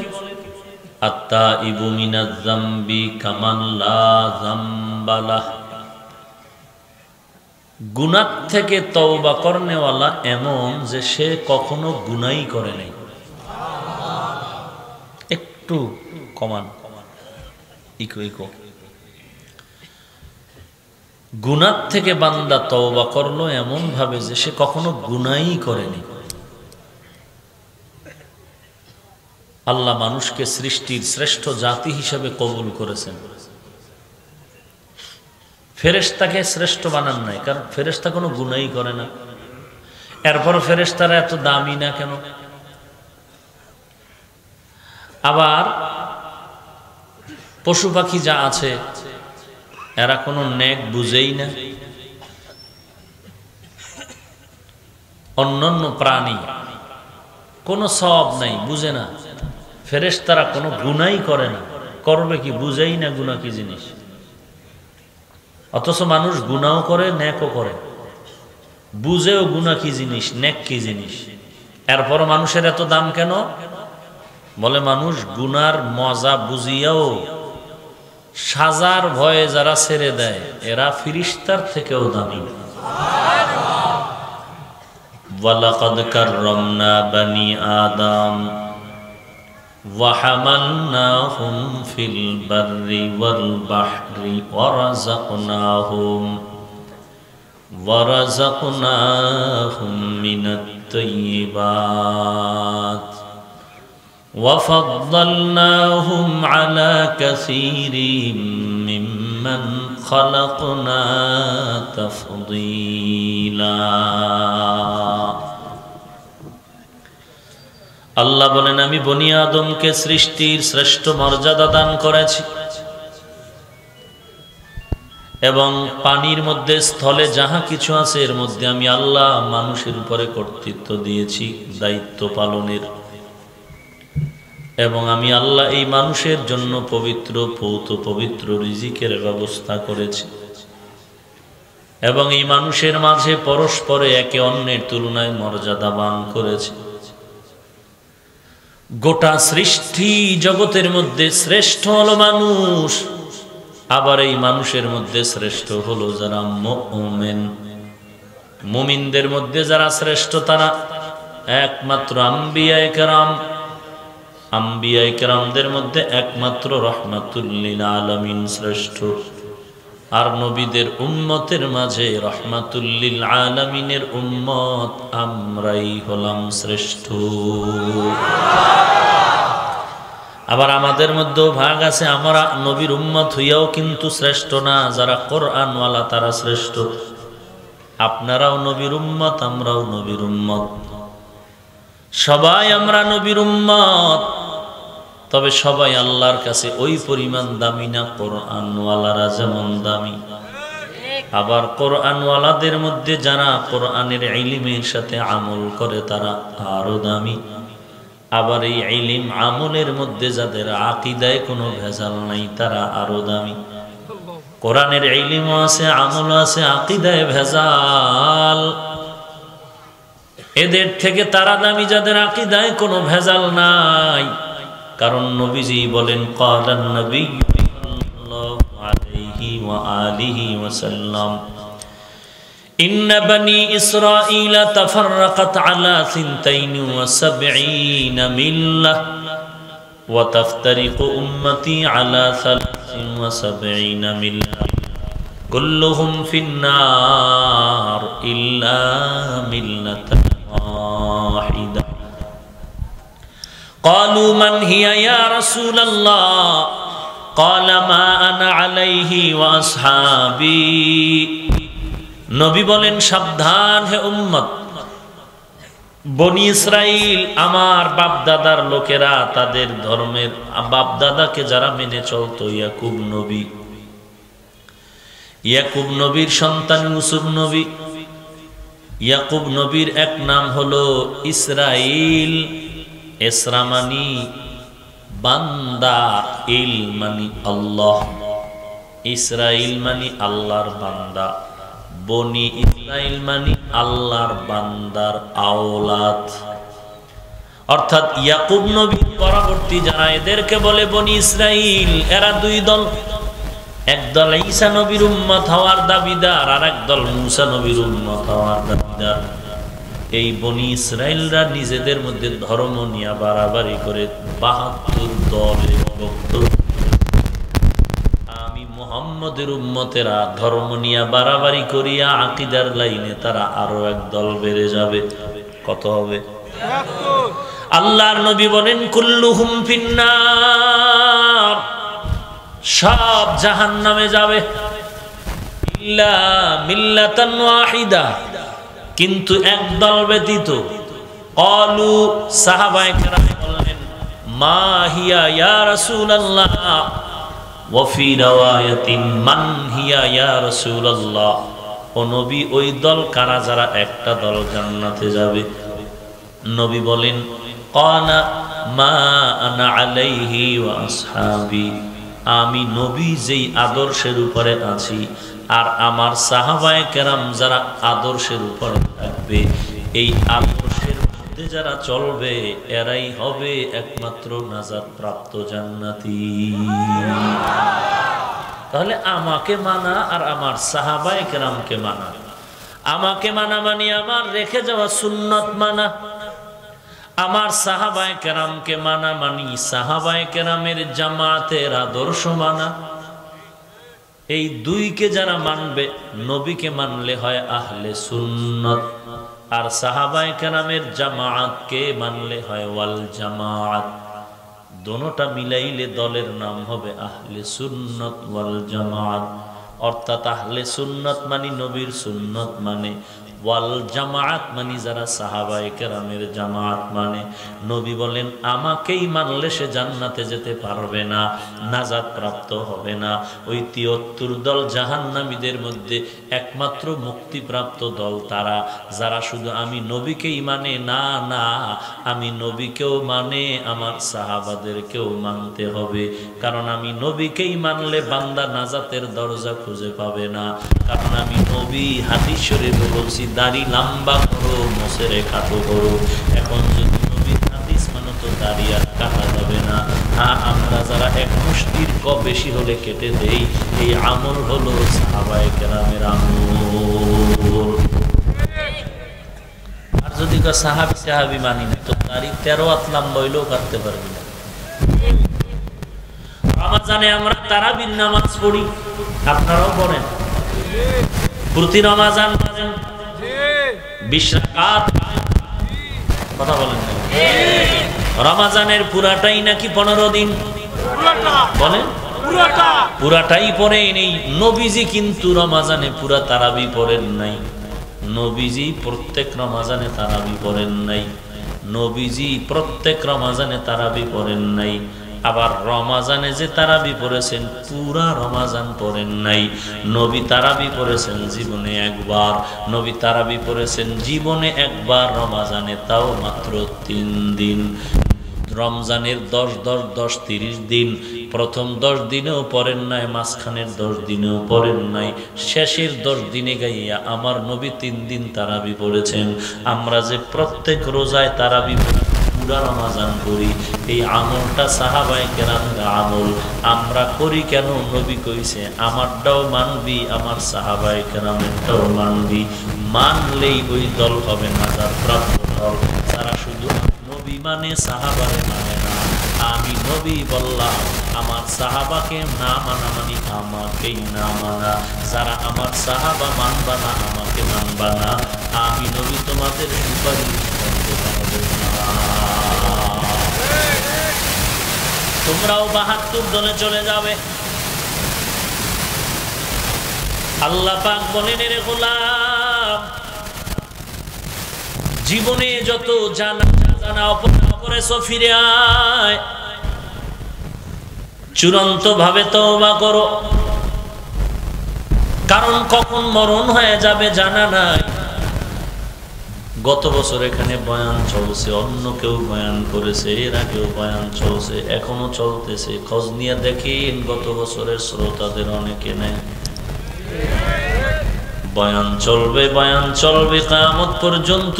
আত্তাইবু মিনাজ যামবি কামান লা যামবা লাহ। গুনাহ থেকে তওবা করনেওয়ালা এমন যে সে কখনো গুনাহই করে নাই। একটু কমান, ইকো। গুনাহ থেকে বান্দা তওবা করলো এমন ভাবে যে সে কখনো গুনাহই করেনি। আল্লাহ মানুষকে সৃষ্টির শ্রেষ্ঠ জাতি হিসেবে কবুল করেছেন। ফেরেশতাকে শ্রেষ্ঠ বানান নাই, কারণ ফেরেশতা কোনো গুনাহই করে না। এরপর ফেরেশতারা এত দামি না কেন? আবার পশু পাখি যা আছে এরা কোনো নেক বুঝেই না। অন্যান্য প্রাণী কোনো সওয়াব নাই, বুঝে না। ফেরেশতারা কোনো গুনাহই করে না, করবে কি? বুঝেই না গুনাহ কি জিনিস। অথচ মানুষ গুনাহও করে, নেকও করে, বুঝেও গুনাহ কি জিনিস, নেক কি জিনিস। এরপর মানুষের এত দাম কেন? বলে মানুষ গুনার মজা বুঝিয়াও সাজার ভয়ে যারা ছেড়ে দেয় এরা ফিরিস্তার থেকেও দামি। ওয়ালাকাদ কাররামনা বানি আদম ওয়া হামালনাহুম ফিল বাররি ওয়াল বাহরি ওয়া রাযাকনাহুম মিনাত তাইয়্যিবাত وفضلناهم على كثير ممن خلقنا تفضيلا। আল্লাহ বলেন আমি বনি আদমকে সৃষ্টির শ্রেষ্ঠ মর্যাদা দান করেছি এবং পানির মধ্যে স্থলে যাহা কিছু আছে এর মধ্যে আমি আল্লাহ মানুষের উপরে কর্তৃত্ব দিয়েছি দায়িত্ব পালনের। এবং আমি আল্লাহ এই মানুষের জন্য পবিত্র পবিত্র রিজিকের ব্যবস্থা করেছি এবং এই মানুষের মাঝে পরস্পরে একে অন্যের তুলনায় মর্যাদাবান করেছি। গোটা সৃষ্টি জগতের মধ্যে শ্রেষ্ঠ হলো মানুষ, আবার এই মানুষের মধ্যে শ্রেষ্ঠ হলো যারা মুমিন। মুমিনদের মধ্যে যারা শ্রেষ্ঠ তারা একমাত্র আম্বিয়ায়ে কেরাম। আম্বিয়ায়ে কেরামদের মধ্যে একমাত্র রাহমাতুল লিল আলামিন শ্রেষ্ঠ। আর নবীদের উম্মতের মাঝে রাহমাতুল লিল আলামিনের উম্মত আমরাই হলাম শ্রেষ্ঠ। আবার আমাদের মধ্যেও ভাগ আছে, আমরা নবীর উম্মত হইয়াও কিন্তু শ্রেষ্ঠ না। যারা কোরআনওয়ালা তারা শ্রেষ্ঠ। আপনারাও নবীর উম্মত, আমরাও নবীর উম্মত, সবাই আমরা নবীর উম্মত। তবে সবাই আল্লাহর কাছে ওই পরিমাণ দামি না। কোরআনওয়ালারা যেমন দামি, আবার কোরআনওয়ালাদের মধ্যে যারা কোরআনের ইলমের সাথে আমল করে তারা আরো দামি। আবার এই ইলম আমলের মধ্যে যাদের আকীদায় কোনো ভেজাল নাই তারা আরো দামি। কোরআনের ইলমও আছে, আমলও আছে, আকীদায় ভেজাল, এদের থেকে তারা দামি যাদের আকীদায় কোনো ভেজাল নাই। কারণ নবীজি বলেন ক্বালান নবী সাল্লাল্লাহু আলাইহি ওয়া আলিহি ওয়াসাল্লাম ইন্না বনি ইসরাঈল তাফাররাকাত আলা 72 মিল্লাহ ওয়া তাফতারিকু উম্মতি আলা 73 মিল্লাহ কুল্লুহুম ফিন্নার ইল্লা মিল্লাতান ওয়াহিদা। قالوا من هي يا رسول الله قال ما انا عليه واصحابي। নবী বলেন সাবধান হে উম্মত, বনি ইসরাইল আমার বাপদাদার লোকেরা, তাদের ধর্মের বাপদাদাকে যারা মেনে চলতো, ইয়াকুব নবী, ইয়াকুব নবীর সন্তান ইউসুফ নবী। ইয়াকুব নবীর এক নাম হলো ইসরাইল। ইসরা মানি বান্দা, ইল মানি আল্লাহ। ইসরাইল মানি আল্লাহর বান্দা, বনি ইসরাইল মানি আল্লাহর বান্দার আওলাদ। অর্থাৎ ইয়াকুব নবীর পরবর্তী যারা এদেরকে বলে বনি ইসরাইল, এরা দুই দল। একদল ঈসা নবীর উম্মত হওয়ার দাবিদার, আর একদল মূসা নবীর উম্মত হওয়ার দাবিদার। এই বনি ইসরাইলরা নিজেদের মধ্যে ধর্ম নিয়ে বাড়াবাড়ি করে ৭২ দলে বিভক্ত। আমি মুহাম্মদের উম্মতেরা ধর্ম নিয়ে বাড়াবাড়ি করিয়া আকীদার লাইনে তারা আরো এক দল বেড়ে যাবে। কত হবে? আল্লাহর নবী বলেন কুল্লুহুম ফিন্নার, সব জাহান্নামে যাবে, ইল্লা মিল্লাতান ওয়াহিদা, কিন্তু এক দল ব্যতীত। ক্বালু, সাহাবায়ে কেরাম বললেন, মা হিয়া ইয়া রাসূলুল্লাহ, ওয়া ফি রাওয়ায়াতিন মান হিয়া ইয়া রাসূলুল্লাহ। ও নবী, ওই দল কারা যারা একটা দল জান্নাতে যাবে? নবী বলেন, ক্বালা মা আনা আলাইহি ওয়া আসহাবি, আমি নবী যেই আদর্শের উপরে আছি আর আমার সাহাবায়ে কেরাম যারা আদর্শের উপরে থাকবে, এই আদর্শের মধ্যে যারা চলবে এরাই হবে একমাত্র নাজাত প্রাপ্ত জান্নাতি। তাহলে আমাকে মানা আর আমার সাহাবায়ে কেরামকে মানা, আমাকে মানা মানে আমার রেখে যাওয়া সুন্নত মানা, আমার সাহাবায়ে কেরামকে মানা মানি সাহাবায়ে কেরামের জামাতের আদর্শ মানা। এই দুইকে যারা মানবে, নবীকে মানলে হয় আহলে সুন্নত, আর সাহাবায়ে কেরামের জামাতকে মানলে হয় ওয়াল জামাত। দোনোটা মিলাইলে দলের নাম হবে আহলে সুন্নত ওয়াল জামাত। অর্থাৎ আহলে সুন্নত মানি নবীর সুন্নত মানে, ওয়াল জামাত মানি যারা সাহাবায়ে কেরামের জামাত মানে। নবী বলেন আমাকেই মানলে সে জান্নাতে যেতে পারবে না, নাজাত প্রাপ্ত হবে না। ওই ৭৩ দল জাহান্নামীদের মধ্যে একমাত্র মুক্তিপ্রাপ্ত দল তারা যারা শুধু আমি নবীকেই মানে, না না, আমি নবীকেও মানে আমার সাহাবাদেরকেও মানতে হবে। কারণ আমি নবীকেই মানলে বান্দা নাজাতের দরজা খুঁজে পাবে না। কারণ আমি নবী হাদিস শরীফে বলছি, দাড়ি লম্বা করো, মোছেরে খাটো করো। এখন যদি নবীর হাদিস মানো তো দাড়ি আর কাটা যাবে না। হ্যাঁ, আমরা যারা এক মুষ্টির বেশি হলে কেটে দেই, এই আমল হলো সাহাবায়ে কেরামের আমল। আর যদি সাহাবি মানি না, তো দাড়ি ১৩ হাত লম্বা হইলেও কাটতে পারবি না। রমজানে আমরা তারাবির নামাজ পড়ি, আপনারাও পড়েন? প্রতি রমজান পড়েন ২০ রাকাত, কথা বলেন না? রমজানের পুরাটাই নাকি ১৫ দিন? বলেন পুরাটাই পড়েন। এই নবীজি কিন্তু রমজানে পুরা তারাবি পড়েন নাই। নবীজি প্রত্যেক রমজানে তারাবি পড়েন নাই। নবীজি প্রত্যেক রমজানে তারাবি পড়েন নাই। আবার রমাজানে যে তারাবি পড়েছেন পুরা রমাজান পড়েন নাই। নবী তারাবি পড়েছেন জীবনে একবার। নবী তারাবি পড়েছেন জীবনে একবার রমাজানে, তাও মাত্র ৩ দিন। রমজানের ১০ ৩০ দিন, প্রথম ১০ দিনেও পড়েন নাই, মাঝখানের ১০ দিনেও পড়েন নাই, শেষের ১০ দিনে গাইয়া আমার নবী ৩ দিন তারাবি পড়েছেন। আমরা যে প্রত্যেক রোজায় তারাবি পুরা রমাজান করি, এই আমলটা সাহাবায়ে কেরামের আমল। আমরা করি কেন? নবী কইছে আমারটাও মানবি, আমার সাহাবায়ে কেরামেরটাও মানবি। মানলেই ওই দল হবে নাজাত প্রাপ্ত দল, যারা শুধু নবী মানে সাহাবারে মানে না। আমি নবী বললাম, আমার সাহাবাকে না মানা মানে আমাকেই না মানা। যারা আমার সাহাবা মানবা না, আমাকে মানবা না, আমি নবী তোমাদের সুপারিশ করতে পারবো না। তোমরাও ৭২ দলে চলে যাবে। আল্লাহ পাক বলেন, রে গোলাম, জীবনে যত জানা অপরাধ করেছো ফিরে আয়, চূড়ান্ত ভাবে তওবা করো। কারণ কখন মরণ হয়ে যাবে জানা নাই। গত বছর এখানে বয়ান চলছে, অন্য কেউ বয়ান করেছে, এর আগেও বয়ান চলছে, এখনো চলতেছে। খোঁজ নিয়ে দেখেন গত বছরের শ্রোতাদের অনেকে নেই। বয়ান চলবে কিয়ামত পর্যন্ত,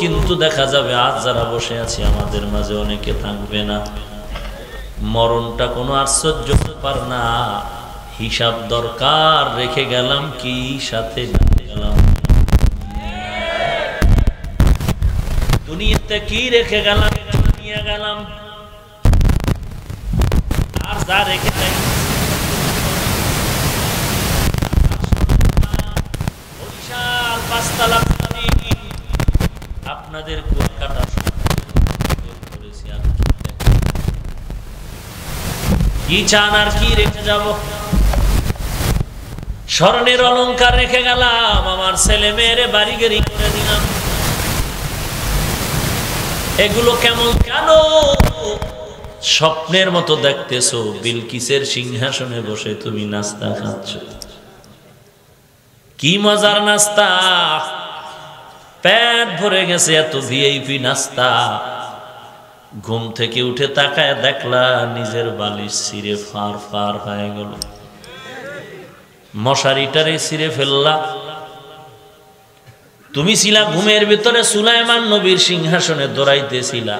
কিন্তু দেখা যাবে আজ যারা বসে আছি আমাদের মাঝে অনেকে থাকবে না। মরণটা কোনো আশ্চর্য ব্যাপার না, হিসাব দরকার। রেখে গেলাম কি, সাথে গেলাম দুনিয়াতে কি রেখে গেলাম, নিয়ে গেলাম। আর যা রেখে যাই বিশাল 5 তলা আপনাদের কলকাতা করেছি। কি চান আর কি রেখে যাব? স্বর্ণের অলংকার রেখে গেলাম, আমার ছেলে মেয়েরে বাড়ি গাড়ি করে দিলাম। এগুলো কেমন, কেন স্বপ্নের মতো দেখতেছো? বিলকিসের সিংহাসনে বসে তুমি নাস্তা খাচ্ছ, কি মজার নাস্তা, পেট ভরে গেছে, এত ভিআইপি নাস্তা। ঘুম থেকে উঠে তাকায় দেখলা নিজের বালিশ ছিঁড়ে ফার ফার হয়ে গেল, মশারিটারে ছিঁড়ে ফেললা। তুমি ছিলা ঘুমের ভিতরে সুলাইমান নবীর সিংহাসনে দৌড়াইতেছিলা,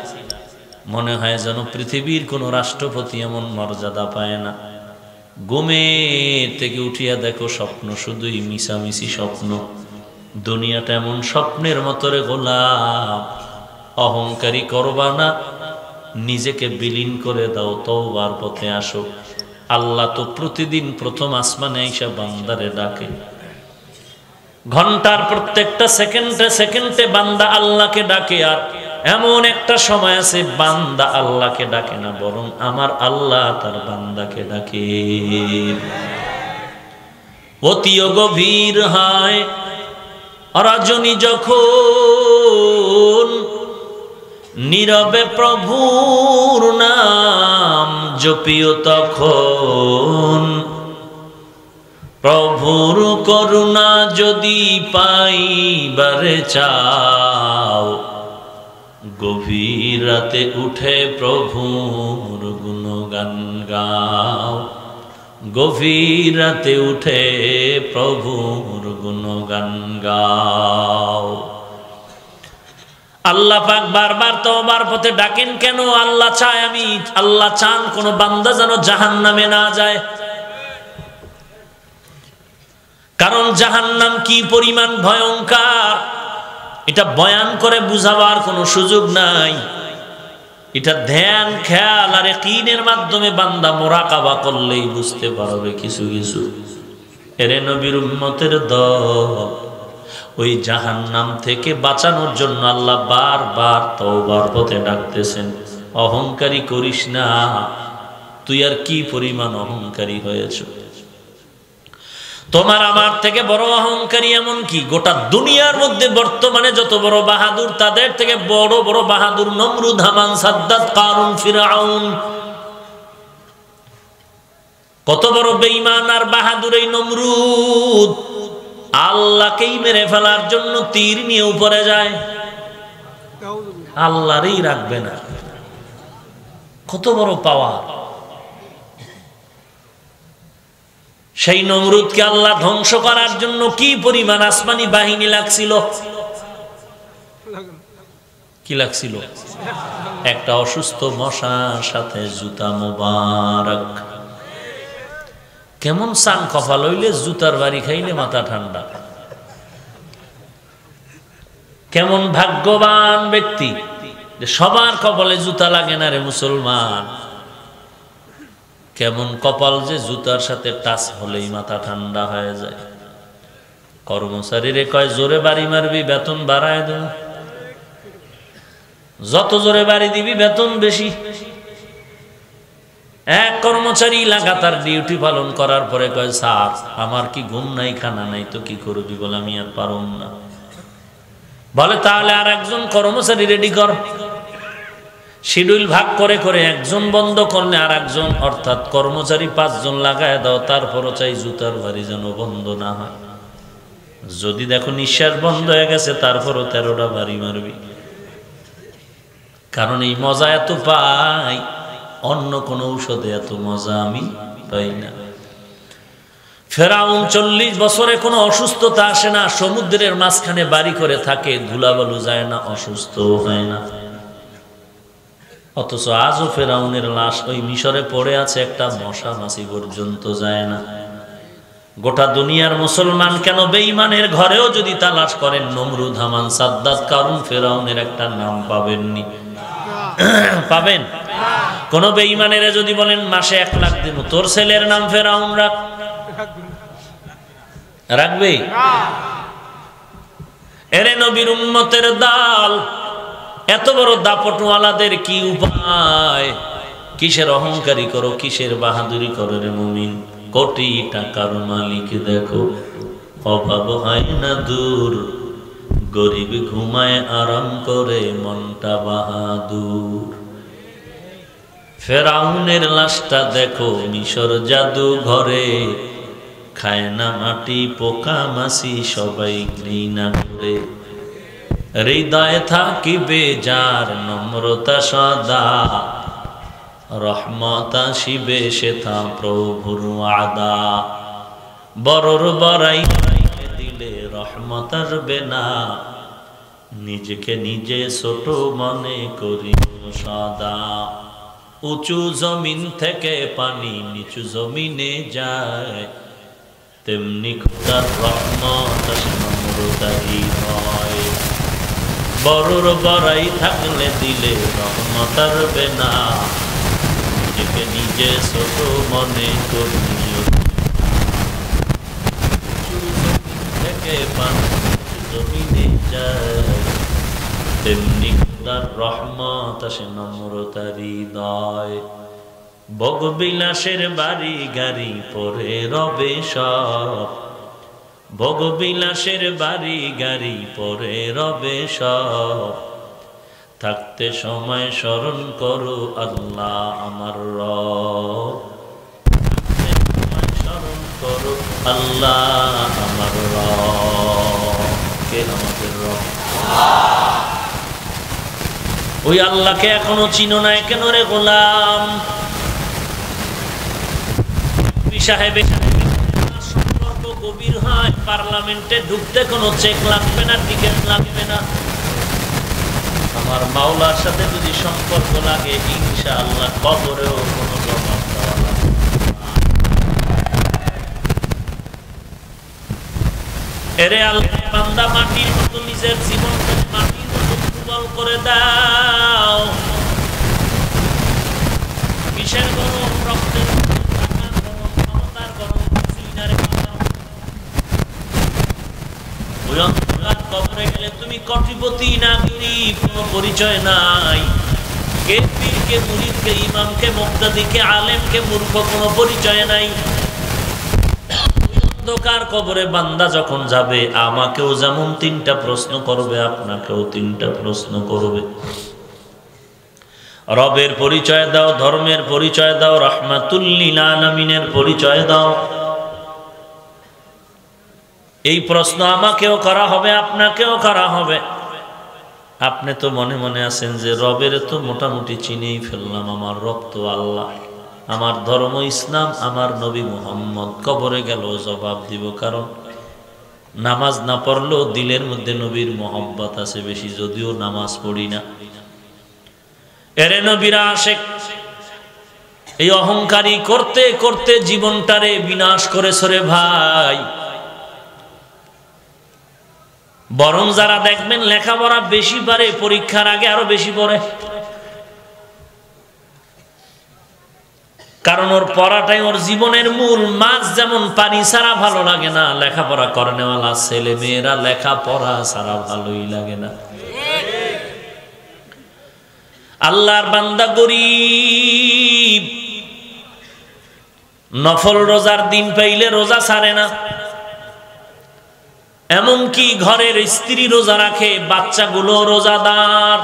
মনে হয় যেন পৃথিবীর কোন রাষ্ট্রপতি এমন মর্যাদা পায় না। ঘুমের থেকে উঠিয়া দেখো স্বপ্ন শুধুই মিশামিশি স্বপ্ন। দুনিয়াটা এমন স্বপ্নের মতো রে গোলাম, অহংকারী করবা না, নিজেকে বিলীন করে দাও, তওবার পথে আসো। আল্লাহ তো প্রতিদিন প্রথম আসমানে আইসা বান্দারে ডাকে, ঘন্টার প্রত্যেকটা সেকেন্ডে সেকেন্ডে বান্দা আল্লাহকে ডাকে। আর এমন একটা সময় আছে বান্দা আল্লাহকে ডাকে না, বরং আমার আল্লাহ তার বান্দাকে ডাকে। অতিও গভীর হয় রজনী যখন, নীরবে প্রভুর নাম জপিও তখন। প্রভুর করুণা যদি পাইবারে চাও, গভীর রাতে উঠে প্রভুর গুণগান গাও। গভীর রাতে উঠে প্রভুর গুণগান গাও। আল্লাহ পাক বারবার তওবার পথে ডাকেন কেন? আল্লাহ চায়, আল্লাহ চান কোন বান্দা যেন জাহান্নামে না যায়। কারণ জাহান্নাম কি পরিমাণ ভয়ঙ্কর, এটা বয়ান করে বুঝাবার কোনো সুযোগ নাই। এটা ধ্যান, খেয়াল আর ইয়াকিনের মাধ্যমে বান্দা মুরাকাবা করলেই বুঝতে পারবে কিছু কিছু। এরে নবীর উম্মতের দল, ওই জাহান্নাম থেকে বাঁচানোর জন্য আল্লাহ বারবার তওবার পথে ডাকতেছেন। অহংকারী করিস না, তুই আর কি পরিমাণ অহংকারী হয়েছ। তোমার আমার থেকে বড় অহংকারী এমন কি গোটা দুনিয়ার মধ্যে বর্তমানে যত বড় বাহাদুর, তাদের থেকে বড় বড় বাহাদুর নমরুদ, হামান, সাদ্দাত, কারুন, ফিরআউন। কত বড় বেঈমান আর বাহাদুর এই নমরুদ। আল্লাহকেই মেরে ফেলার জন্য তীর নিয়ে উপরে যায়, আল্লাহরই রাখবে না। কত বড় পাওয়ার! সেই নমরুদকে আল্লাহ ধ্বংস করার জন্য কি পরিমাণ আসমানি বাহিনী লাগছিল। কি লাগছিল? একটা অসুস্থ মশার সাথে জুতা মোবারক। কেমন সান কপাল হইলে জুতার বাড়ি খাইলে মাথা ঠান্ডা। কেমন ভাগ্যবান ব্যক্তি যে সবার কপালে জুতা লাগে না রে মুসলমান। কেমন কপাল যে জুতার সাথে টাচ হলেই মাথা ঠান্ডা হয়ে যায়। কর্মচারীরে কয় জোরে বাড়ি মারবি বেতন বাড়ায় দেব, যত জোরে বাড়ি দিবি বেতন বেশি। এক কর্মচারী লাগাতার ডিউটি পালন করার পরে কয় স্যার আমার কি ঘুম নাই, খানা নাই, তো কি করবি? বলে আমি আর পারুম না। বলে তাহলে আর একজন কর্মচারী রেডি কর। শিডিউল ভাগ করে করে একজন বন্ধ করলে আর একজন, অর্থাৎ কর্মচারী 5 জন লাগায় দাও, তারপরও চাই জুতার বাড়ি যেন বন্ধ না হয়। যদি দেখো নিঃশ্বাস বন্ধ হয়ে গেছে তারপরও 13টা বাড়ি মারবি। কারণ এই মজা এত পাই, অন্য কোন ঔষধে এত মজা আমি পাই না। ফেরাউন 40 বছরে কোনো অসুস্থতা আসে না, সমুদ্রের মাঝখানে বাড়ি করে থাকে, ধুলাবালু যায় না, অসুস্থ হয় না। অথচ আজও ফেরাউনের লাশ ওই মিশরে পড়ে আছে, একটা মশা মাছি পর্যন্ত যায় না। গোটা দুনিয়ার মুসলমান কেন বেঈমানের ঘরেও যদি তালাশ করেন, নমরুদ, হামান, সাদ্দাত, কারুন, ফেরাউনের একটা নাম পাবেননি? পাবেন? কোন বেঈমানের যদি বলেন মাসে 1 লাখ দিন, তোর ছেলের নাম ফেরাউন রাখ, রাখবে? এরে নবীর উম্মতের দাল, এত বড় দাপটওয়ালাদের কি উপায়? কিসের অহংকারী করো, কিসের বাহাদুরি করো রে মুমিন? কোটি টাকার মালিক দেখো, অভাব হয় না দূর, গরিব ঘুমায় আরাম করে, মনটা বাহাদুর। ফেরাউনের লাশটা দেখো মিশর জাদু ঘরে, খায় না মাটি পোকা মাছি, সবাই ঘৃণা করে। হৃদয়ে থাকিবে যার নম্রতা সদা, রহমত আসিবে সেথা প্রভুর আদা। বড়র বড়াই দিলে রহমত আসবে না, নিজেকে নিজে ছোট মনে করি সদা। উঁচু জমিন থেকে পানি নিচু জমিনে যায়, তেমনি খোদার রহমত আসে নম্রতাই হয়। বড়র বড়াই থাকলে দিলে রহমত আসবে না, নিজেকে নিজে ছোট মনে করি। থেকে পানি জমিনে যায়, তেমনি খোদার রহমত আসে নম্রতার হৃদয়। ভোগবিলাসের বাড়ি গাড়ি পরে রবে সব, ভোগবিলাসের বাড়ি গাড়ি পরে রবে সব। থাকতে সময় স্মরণ করো আল্লাহ আমার রব, থাকতে সময় স্মরণ করো আল্লাহ আমার রব। কে আমাদের রব? ওই আল্লাহকে এখনো চিনো নাই কেন রে গোলাম? সাহেবের সম্পর্ক গভীর হয়, পার্লামেন্টে ঢুকতে কোনো চেক লাগবে না, টিকিট লাগবে না। আমার মাওলার সাথে যদি সম্পর্ক লাগে, ইনশাআল্লাহ কবরেও কোনো জবাব দেওয়া লাগবে না। এরে আল্লাহ বান্দা, মাটির মতো নিজের জীবনকে মাটির মতো দুর্বল করে দাও। কিসের গরম? রক্তের কবরে গেলে তুমি কোটিপতি না গরিব কোনো পরিচয় নাই। কে পীর, কে মুরিদ, কে ইমাম, কে মুক্তাদি, কে আলেম, কে মূর্খ কোনো পরিচয় নাই। অন্ধকার কবরে বান্দা যখন যাবে, আমাকেও যেমন 3টা প্রশ্ন করবে, আপনাকেও 3টা প্রশ্ন করবে। রবের পরিচয় দাও, ধর্মের পরিচয় দাও, রাহমাতুল লিল আলামিনের পরিচয় দাও। এই প্রশ্ন আমাকেও করা হবে, আপনাকেও করা হবে। আপনি তো মনে মনে আছেন যে রবের তো মোটামুটি চিনেই ফেললাম, আমার রব তো আল্লাহ, আমার ধর্ম ইসলাম, আমার নবী মুহাম্মদ। কবরে গেল জবাব দিব, কারণ নামাজ না পড়লেও দিলের মধ্যে নবীর মোহাব্বত আছে বেশি, যদিও নামাজ পড়ি না। এরে নবীরা আশেক, এই অহংকারী করতে করতে জীবনটারে বিনাশ করেছে রে ভাই। বরং যারা দেখবেন লেখাপড়া বেশি পারে, পরীক্ষার আগে আরো বেশি পড়ে, কারণ ওর পড়াটাই ওর জীবনের মূল। মাছ যেমন পানি ছাড়া ভালো লাগে না, লেখাপড়া করেনেওয়ালা ছেলে মেয়েরা লেখাপড়া ছাড়া ভালোই লাগে না। আল্লাহর বান্দা গরিব, নফল রোজার দিন পাইলে রোজা ছাড়ে না। এমনকি ঘরের স্ত্রী রোজা রাখে, বাচ্চাগুলো রোজাদার।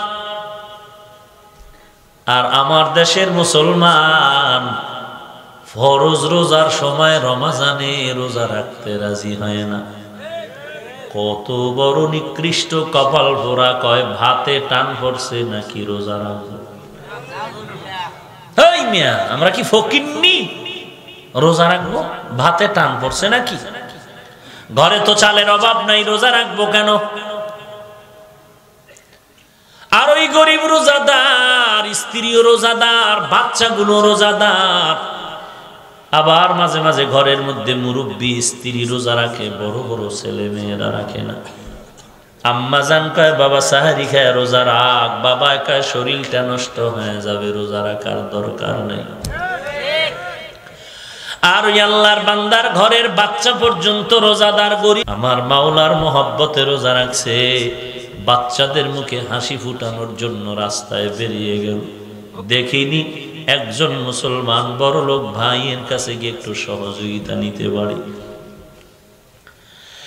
আর আমার দেশের মুসলমান ফরজ রোজার সময় রমজানে রোজা রাখতে রাজি হয় না। কত বড় নিকৃষ্ট কপাল পোড়া! কয় ভাতে টান পড়ছে নাকি রোজা রাখবো? এই মিয়া, আমরা কি ফকিন্নি? রোজা রাখবো, ভাতে টান পড়ছে নাকি? ঘরে তো চালের অভাব নাই, রোজা রাখবো কেন? আর ওই গরিব রোজাদার, স্ত্রীও রোজাদার, বাচ্চাগুলো রোজাদার। আবার মাঝে মাঝে ঘরের মধ্যে মুরব্বী স্ত্রী রোজা রাখে, বড় বড় ছেলে মেয়েরা রাখে না। আম্মা জান কয় বাবা সাহারি খায় রোজা রাখ, বাবা কয় শরীরটা নষ্ট হয়ে যাবে, রোজা রাখার দরকার নেই। আর ওই আল্লাহর বান্দার ঘরের বাচ্চা পর্যন্ত রোজাদার গরিব, আমার মাওলার মহব্বতে রোজা রাখছে, বাচ্চাদের মুখে হাসি ফুটানোর জন্য রাস্তায় বেরিয়ে গেল। দেখিনি একজন মুসলমান বড় লোক ভাইয়ের কাছে গিয়ে একটু সহযোগিতা নিতে পারি।